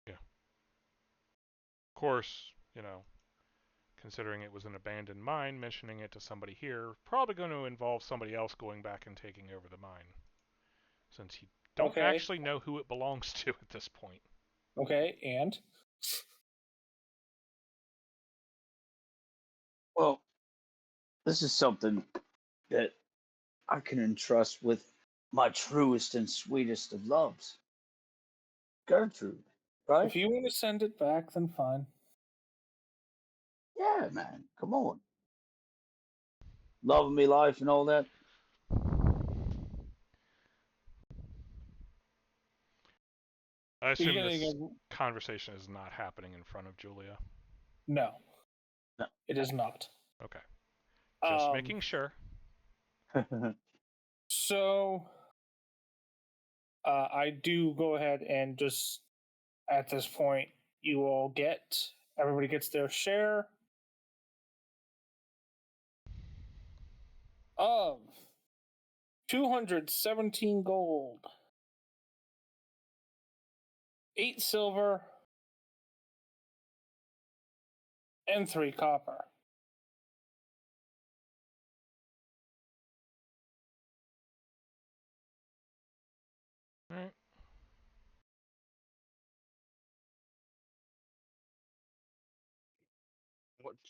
Yeah. Of course, considering it was an abandoned mine, mentioning it to somebody here, probably going to involve somebody else going back and taking over the mine. Since you don't actually know who it belongs to at this point. Okay, and? Well, this is something that I can entrust with my truest and sweetest of loves, Gertrude. Right? If you want to send it back, then fine. Yeah, man. Come on. Love of me life and all that. I assume You're this gonna- conversation is not happening in front of Julia. No, No. it is not. Okay. Just Um, making sure. So, I do go ahead and just at this point, you all everybody gets their share of 217 gold, 8 silver, and 3 copper. All right.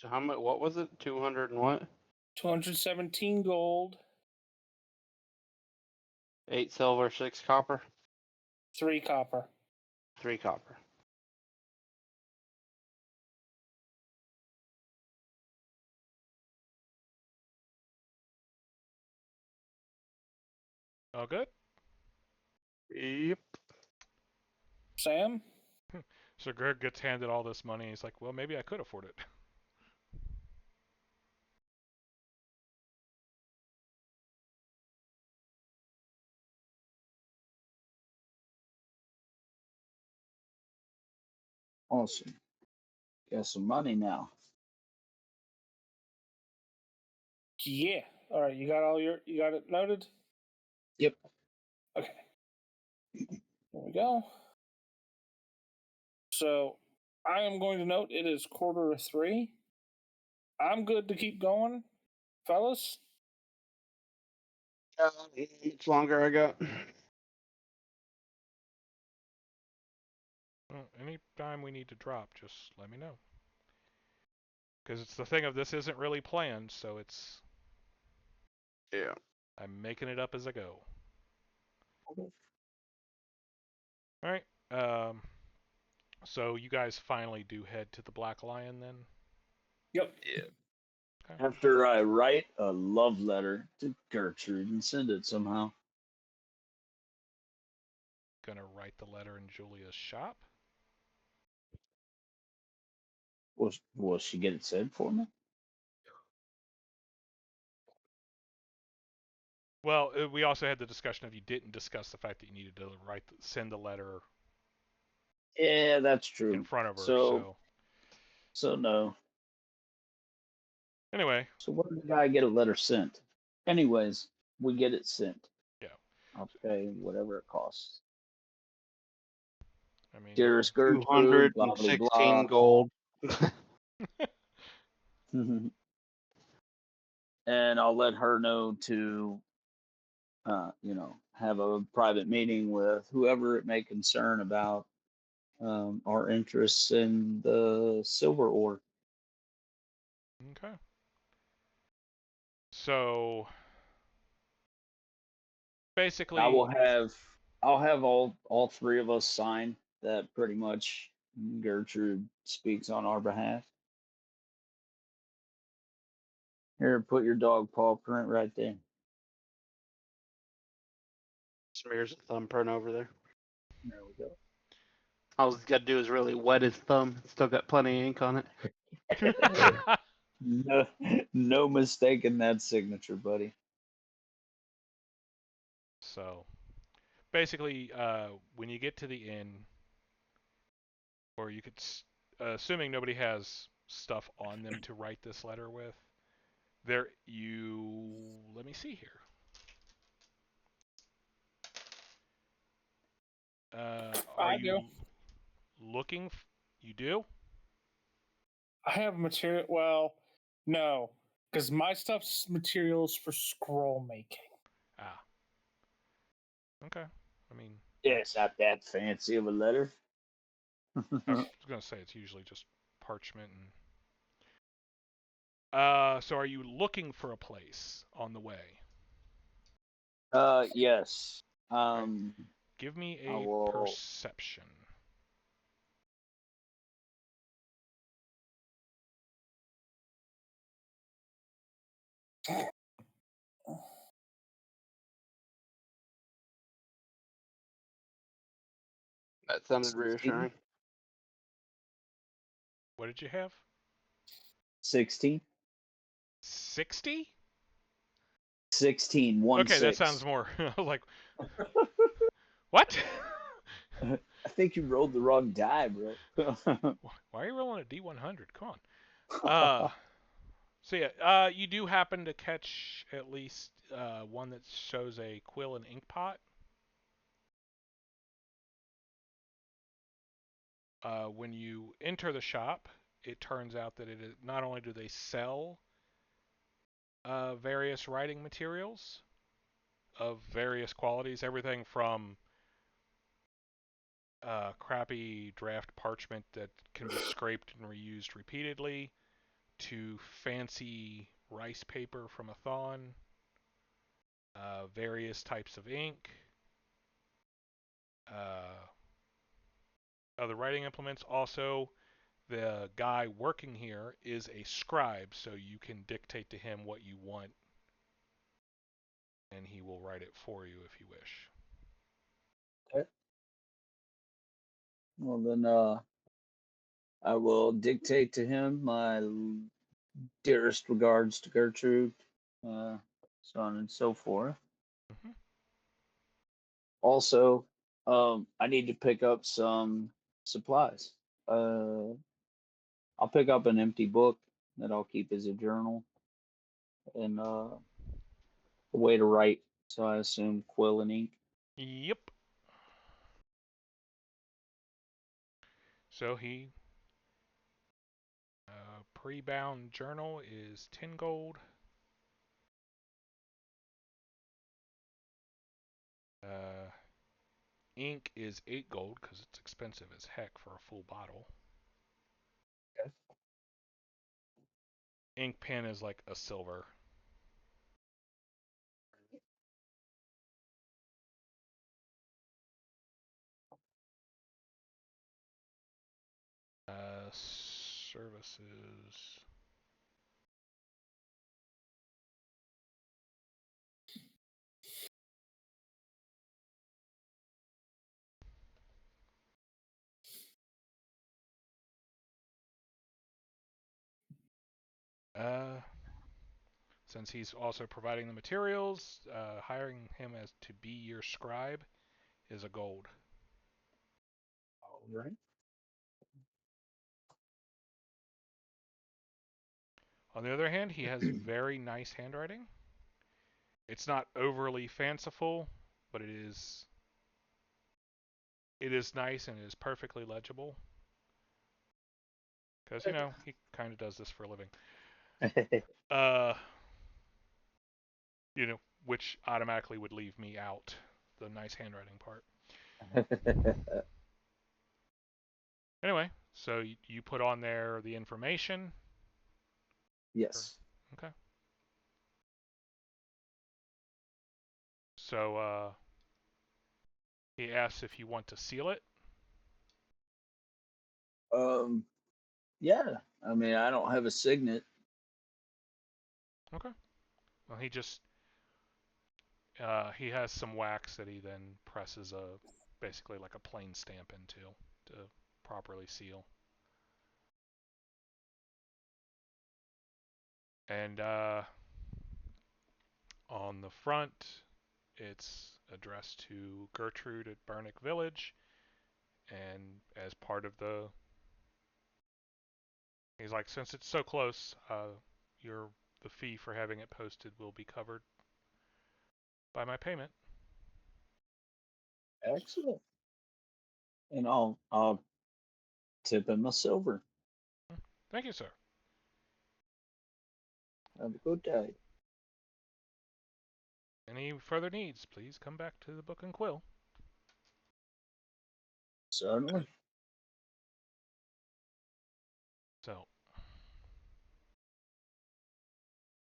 What was it? 200 and what? 217 gold, 8 silver, 6 copper, 3 copper. 3 copper. All good? Yep. Sam? So Greg gets handed all this money. He's like, well, maybe I could afford it. Awesome. Got some money now. Yeah. All right, you got it noted? Yep. Okay. There we go. So, I am going to note it is 2:45. I'm good to keep going, fellas. Each longer I got. Well, anytime we need to drop, just let me know. Because it's the thing of this isn't really planned, so it's... Yeah. I'm making it up as I go. Okay. All right. So you guys finally do head to the Black Lion then? Yep. Yeah. Okay. After I write a love letter to Gertrude and send it somehow. Gonna write the letter in Julia's shop? Will she get it sent for me? Well, we also had the discussion of you didn't discuss the fact that you needed to send the letter Yeah, that's true. in front of her. So no. Anyway, So where did I get a letter sent? Anyways, we get it sent. yeah. I'll pay whatever it costs. I mean, Dearest Gertrude, blah blah 216 blah. gold. And I'll let her know to, have a private meeting with whoever it may concern about our interests in the silver ore. okay. So basically, I'll have all 3 of us sign that pretty much Gertrude speaks on our behalf. Here, put your dog paw print right there. Smears a thumbprint over there. There we go. All he's got to do is really wet his thumb. It's still got plenty of ink on it. No mistaking that signature, buddy. so basically, when you get to the inn, or you could, assuming nobody has stuff on them to write this letter with, let me see here. Are I you do. looking? You do? I have material. Well, no, because my stuff's materials for scroll making. Ah. Okay. I mean, Yeah, it's not that fancy of a letter. I was gonna say it's usually just parchment and. So are you looking for a place on the way? Yes. Give me I a will. perception. That sounded 16? reassuring. What did you have? 16? 60? 16, 1 Okay, that 6. sounds more. I was like, what? I think you rolled the wrong die, bro. Why are you rolling a D100? Come on. So yeah, you do happen to catch at least one that shows a quill and ink pot. When you enter the shop, it turns out that it is, not only do they sell various writing materials of various qualities, everything from crappy draft parchment that can be scraped and reused repeatedly, to fancy rice paper from a thon, various types of ink, other writing implements. Also, the guy working here is a scribe, so you can dictate to him what you want, and he will write it for you if you wish. Okay. Well, then I will dictate to him my dearest regards to Gertrude, so on and so forth. Mm-hmm. Also, I need to pick up some supplies. I'll pick up an empty book that I'll keep as a journal and a way to write. So I assume quill and ink. Yep. So he pre-bound journal is 10 gold. Ink is 8 gold because it's expensive as heck for a full bottle. Okay. Ink pen is like a silver. Services. Since he's also providing the materials, hiring him as to be your scribe is a gold. All right. On the other hand, he has very nice handwriting. It's not overly fanciful, but it is nice and it is perfectly legible. Because, he kind of does this for a living. Uh, which automatically would leave me out, the nice handwriting part. Anyway, so you put on there the information. Yes. Okay. So he asks if you want to seal it. Yeah. I mean, I don't have a signet. Okay. Well, he has some wax that he then presses basically like a plain stamp into to properly seal. And on the front, it's addressed to Gertrude at Burnick Village, and as part of he's like, since it's so close, the fee for having it posted will be covered by my payment. Excellent. And I'll tip him a silver. Thank you, sir. Have a good day. Any further needs, please come back to the Book and Quill. Certainly. So,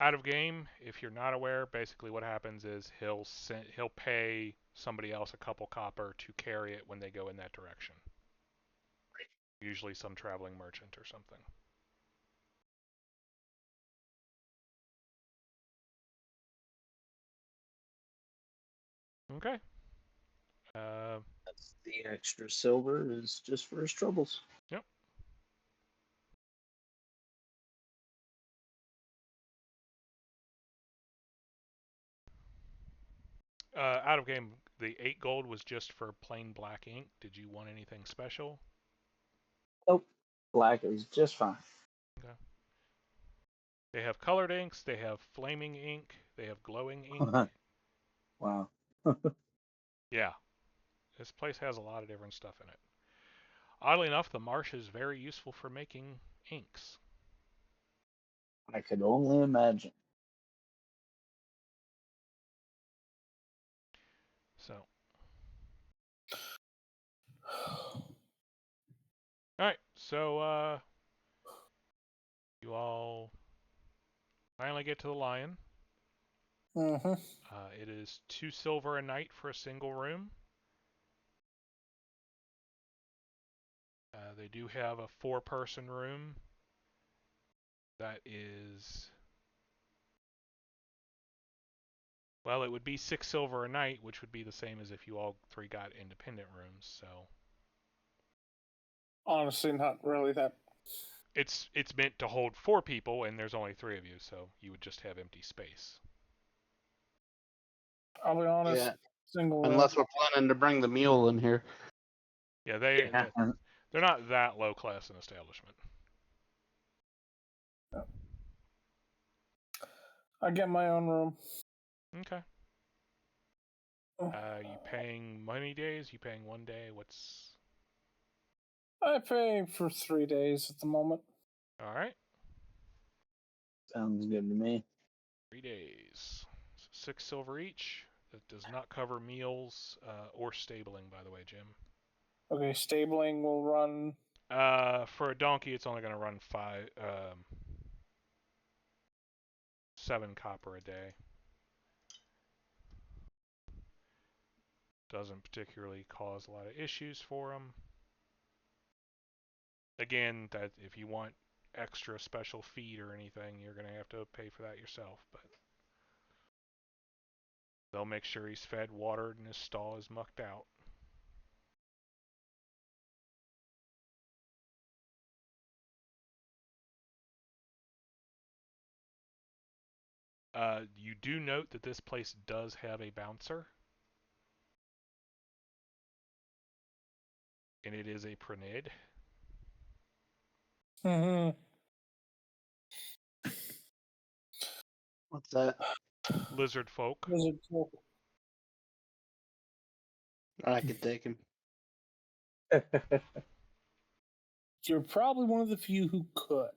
out of game, if you're not aware, basically what happens is he'll pay somebody else a couple copper to carry it when they go in that direction. Usually some traveling merchant or something. Okay. The extra silver is just for his troubles. Yep. Out of game, the 8 gold was just for plain black ink. Did you want anything special? Nope. Black is just fine. Okay. They have colored inks, they have flaming ink, they have glowing ink. Wow. Yeah. This place has a lot of different stuff in it. Oddly enough, the marsh is very useful for making inks. I could only imagine. So. Alright, so you all finally get to the lion. Mm-hmm. It is 2 silver a night for a single room. They do have a 4-person room. That is... Well, it would be 6 silver a night, which would be the same as if you all 3 got independent rooms, so... Honestly, not really that. It's meant to hold 4 people, and there's only 3 of you, so you would just have empty space. I'll be honest. Yeah, Single room. unless we're planning to bring the mule in here. Yeah, Yeah. they're not that low class an establishment. I get my own room. Okay. You paying money days? You paying 1 day? What's... I pay for 3 days at the moment. All right. Sounds good to me. 3 days. So 6 silver each. That does not cover meals or stabling, by the way, Jim. Okay, stabling will run. For a donkey, it's only going to run 7 copper a day. Doesn't particularly cause a lot of issues for them. Again, that if you want extra special feed or anything, you're going to have to pay for that yourself. But they'll make sure he's fed, watered, and his stall is mucked out. You do note that this place does have a bouncer. And it is a prenid. Mm-hmm. What's that? Lizard folk. Lizard folk. I could take him. You're probably one of the few who could.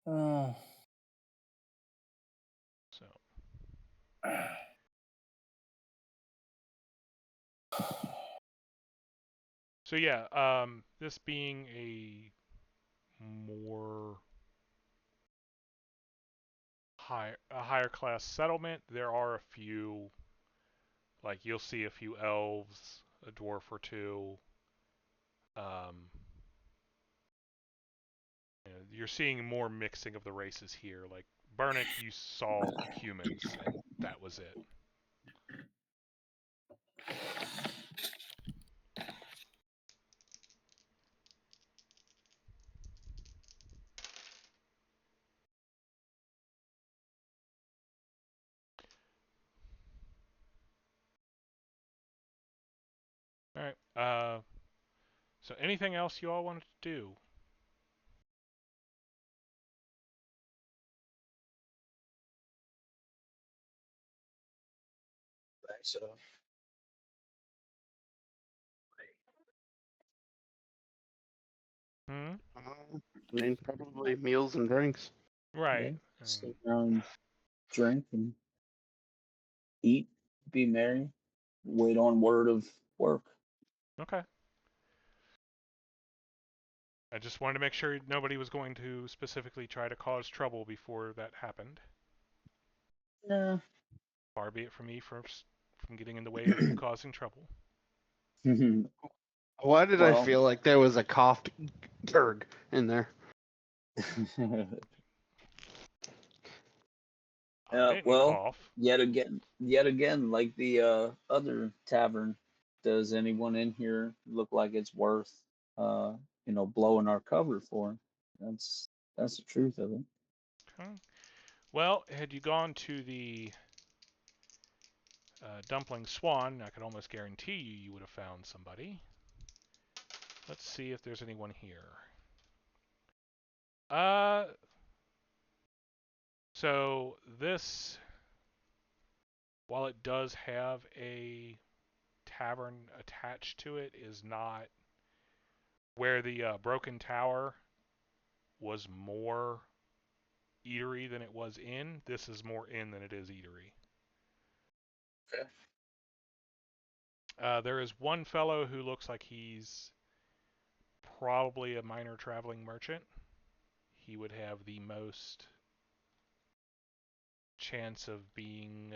Oh. So. So yeah, this being a more higher class settlement, there are a few, like you'll see a few elves, a dwarf or two. You're seeing more mixing of the races here. Like Burnick, you saw humans, and that was it. All right. So anything else you all wanted to do? So, Hmm. I mean, probably meals and drinks. Right. yeah, sit down, drink, and eat, be merry, wait on word of work. Okay. I just wanted to make sure nobody was going to specifically try to cause trouble before that happened. Yeah. Far be it from me from getting in the way of you causing trouble. Why did I Well, feel like there was a coughed Gerg in there? I didn't well, cough. yet again, like the other tavern, does anyone in here look like it's worth, blowing our cover for? That's that's the truth of it. Okay. Well, had you gone to the Dumpling Swan, I could almost guarantee you would have found somebody. Let's see if there's anyone here. So this, while it does have a tavern attached to it, is not where the Broken Tower was more eatery than it was inn. This is more inn than it is eatery. Okay. There is one fellow who looks like he's probably a minor traveling merchant. He would have the most chance of being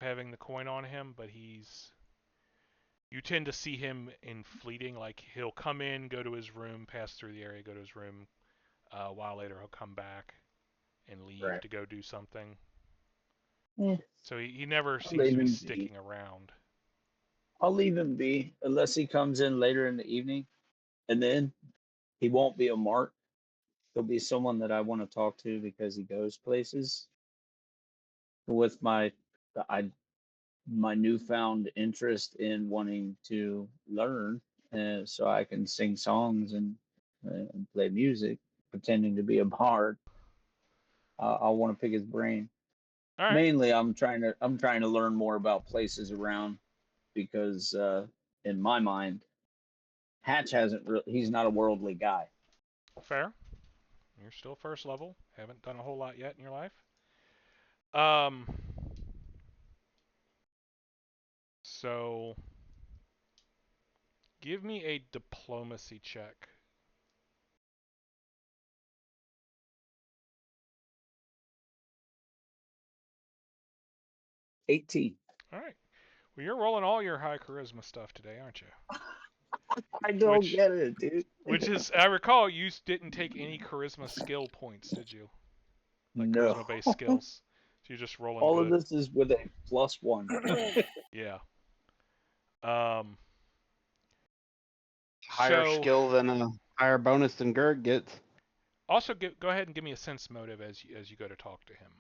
having the coin on him, but you tend to see him in fleeting, like he'll come in, go to his room, pass through the area, go to his room. A while later he'll come back and leave Right. to go do something. Eh, So he never I'll seems to leave be him be. sticking around. I'll leave him be unless he comes in later in the evening, and then he won't be a mark. He'll be someone that I want to talk to because he goes places. With I my newfound interest in wanting to learn, so I can sing songs and play music, pretending to be a bard. I want to pick his brain. All right, Mainly, I'm trying to learn more about places around because in my mind, Hatch hasn't really. He's not a worldly guy. fair. You're still first level. Haven't done a whole lot yet in your life. Um, so give me a diplomacy check. 18. All right. Well, you're rolling all your high charisma stuff today, aren't you? I don't Which, get it, dude. which is, I recall you didn't take any charisma skill points, did you? Like No. charisma-based skills. So you're just rolling All of good. this is with a +1. Yeah. Um. Higher So skill than a higher bonus than Gerg gets. also go ahead and give me a sense motive as you go to talk to him.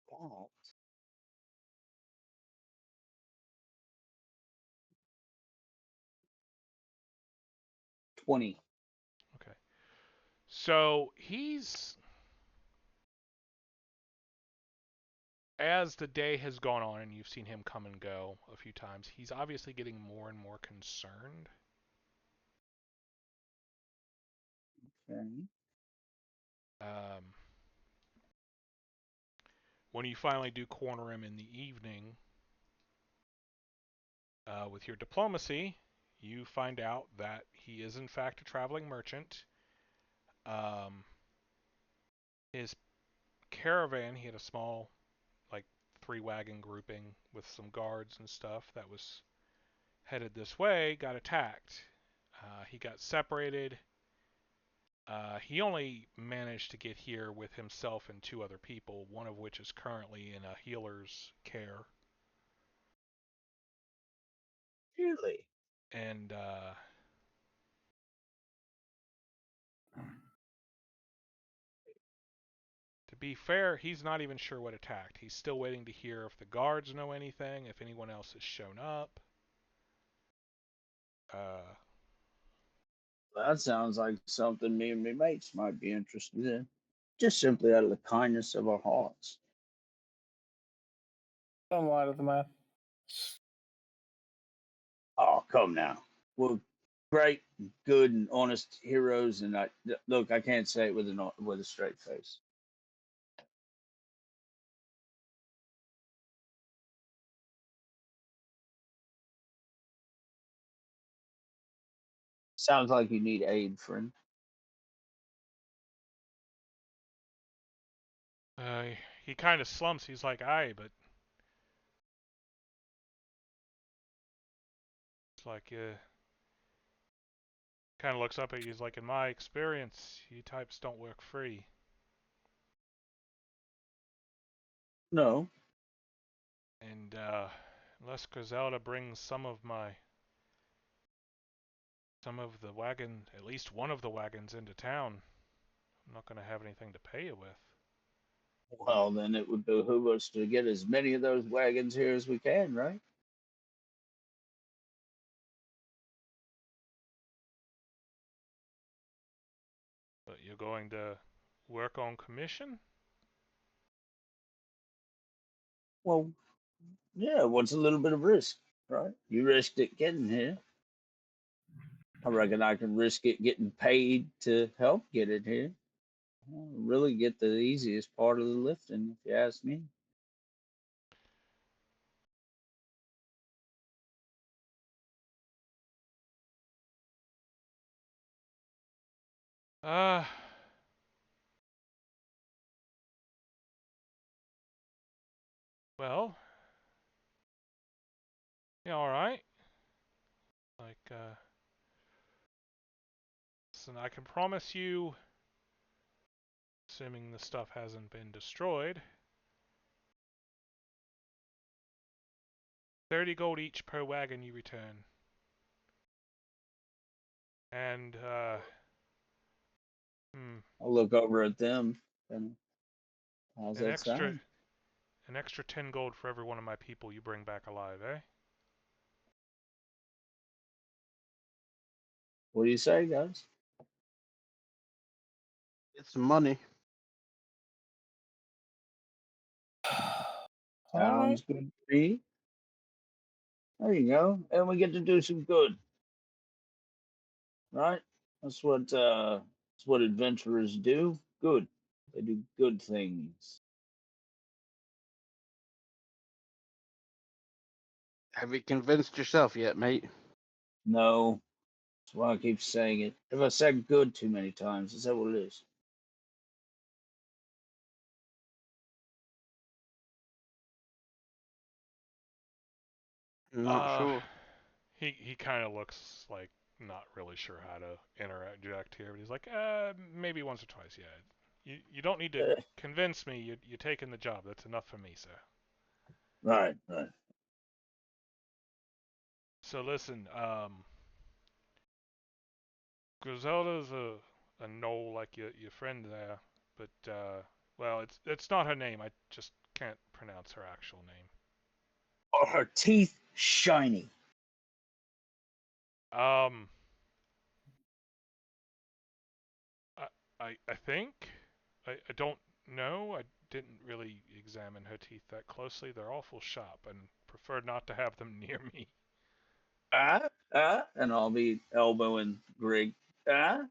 Wow. 20. Okay. So he's, as the day has gone on and you've seen him come and go a few times, he's obviously getting more and more concerned. Okay. Um, when you finally do corner him in the evening with your diplomacy, you find out that he is in fact a traveling merchant. Um, his caravan, he had a small, like, 3-wagon grouping with some guards and stuff that was headed this way, got attacked. He got separated. He only managed to get here with himself and 2 other people, one of which is currently in a healer's care. Really? And to be fair, he's not even sure what attacked. He's still waiting to hear if the guards know anything, if anyone else has shown up. Uh, That sounds like something me and my mates might be interested in. Just simply out of the kindness of our hearts. Don't lie to the man. Oh, come now. We're great, good, and honest heroes, and I can't say it with a straight face. Sounds like you need aid, friend. He kind of slumps. He's like, aye, but it's like, kind of looks up at you. He's like, in my experience, you types don't work free. No. And, unless Griselda brings some of the wagon, at least one of the wagons into town, I'm not going to have anything to pay you with. Well, then it would behoove us to get as many of those wagons here as we can, right? But you're going to work on commission? Well, yeah, what's a little bit of risk, right? You risked it getting here. I reckon I can risk it getting paid to help get it here. I'll really get the easiest part of the lifting, if you ask me. Uh, well, yeah, alright. Like, listen, I can promise you, assuming the stuff hasn't been destroyed, 30 gold each per wagon you return. And, I'll look over at them. And how's an that extra sound? an extra 10 gold for every one of my people you bring back alive, eh? What do you say, guys? It's money. All right. Sounds good to me. There you go. And we get to do some good, right? That's what adventurers do. Good. They do good things. Have you convinced yourself yet, mate? No, that's why I keep saying it. If I said good too many times, is that what it is? Not Uh, sure. he kind of looks like not really sure how to interject here, but he's like, maybe once or twice, yeah. You don't need to Eh, convince me. You're taking the job. That's enough for me, sir. right, right. So listen, Griselda's a knoll like your friend there, but well, it's not her name. I just can't pronounce her actual name. Are her teeth shiny? Um, I I think I don't know. I didn't really examine her teeth that closely. They're awful sharp, and prefer not to have them near me. And I'll be elbowing Greg. Ah,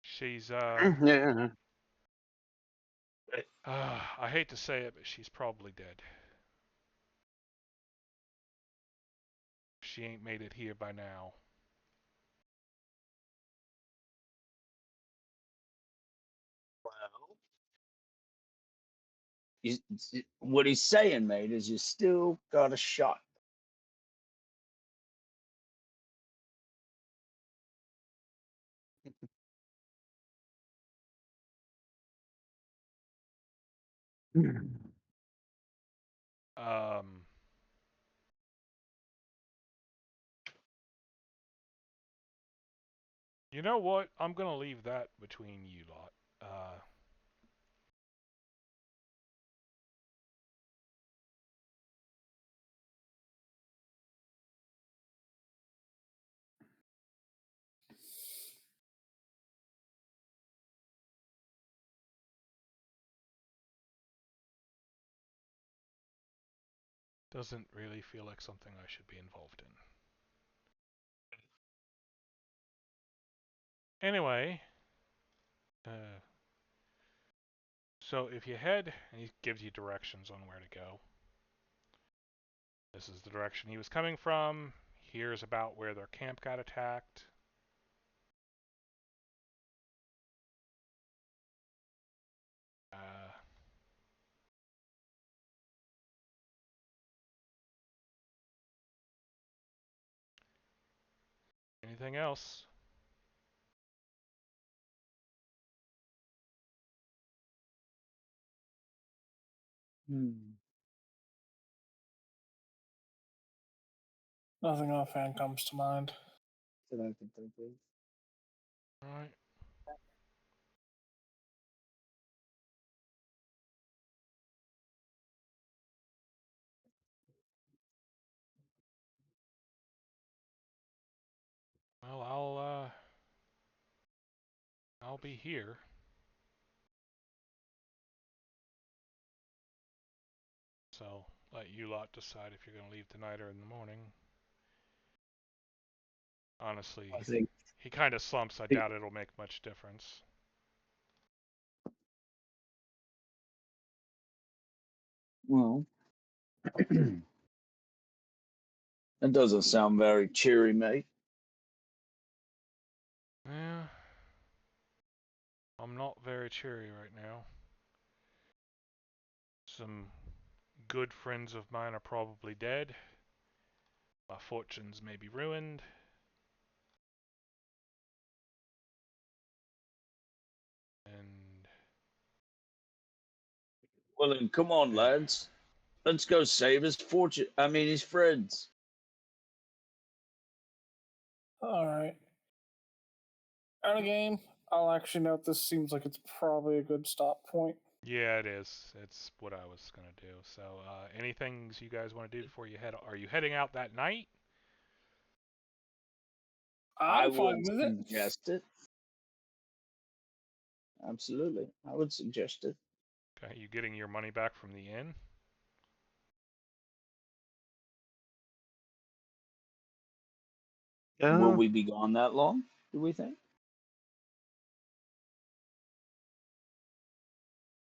She's Yeah. I hate to say it, but she's probably dead. She ain't made it here by now. well, you, what he's saying, mate, is you still got a shot. Um, you know what? I'm gonna leave that between you lot. Doesn't really feel like something I should be involved in. Anyway, uh, so if you head, and he gives you directions on where to go. This is the direction he was coming from. hears about where their camp got attacked. Anything else? Nothing offhand comes to mind. That I can think of. All right. Well, I'll be here. So let you lot decide if you're gonna leave tonight or in the morning. Honestly, I think. he kind of slumps. I doubt it'll make much difference. Well, that doesn't sound very cheery, mate. Yeah, I'm not very cheery right now. Some good friends of mine are probably dead. My fortunes may be ruined. And Well, then, come on, yeah. lads. Let's go save his fortune. I mean, his friends. All right. Out of game, I'll actually note this seems like it's probably a good stop point. Yeah, it is. It's what I was gonna do. So, anything you guys want to do before you head? Are you heading out that night? I I'm fine would with it. suggest it. Absolutely. I would suggest it. Okay, you getting your money back from the inn? Will we be gone that long, do we think?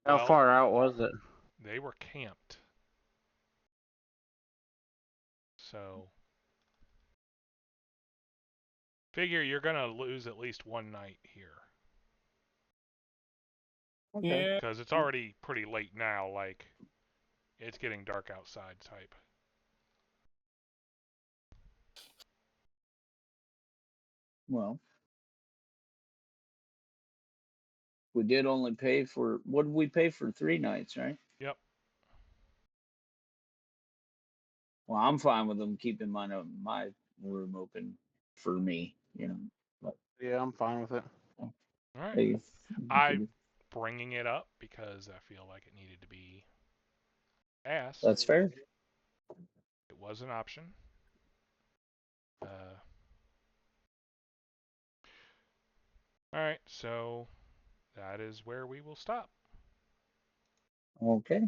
How Well, far out was it? they were camped. So, figure you're gonna lose at least one night here. Okay. Yeah. Because it's already pretty late now, like, it's getting dark outside type. Well, we did only pay for, what did we pay for 3 nights, right? Yep. Well, I'm fine with them keeping my room open for me, you know. But Yeah, I'm fine with it. Alright. hey, I'm bringing it up because I feel like it needed to be asked. that's fair. It was an option. Alright, so that is where we will stop. Okay.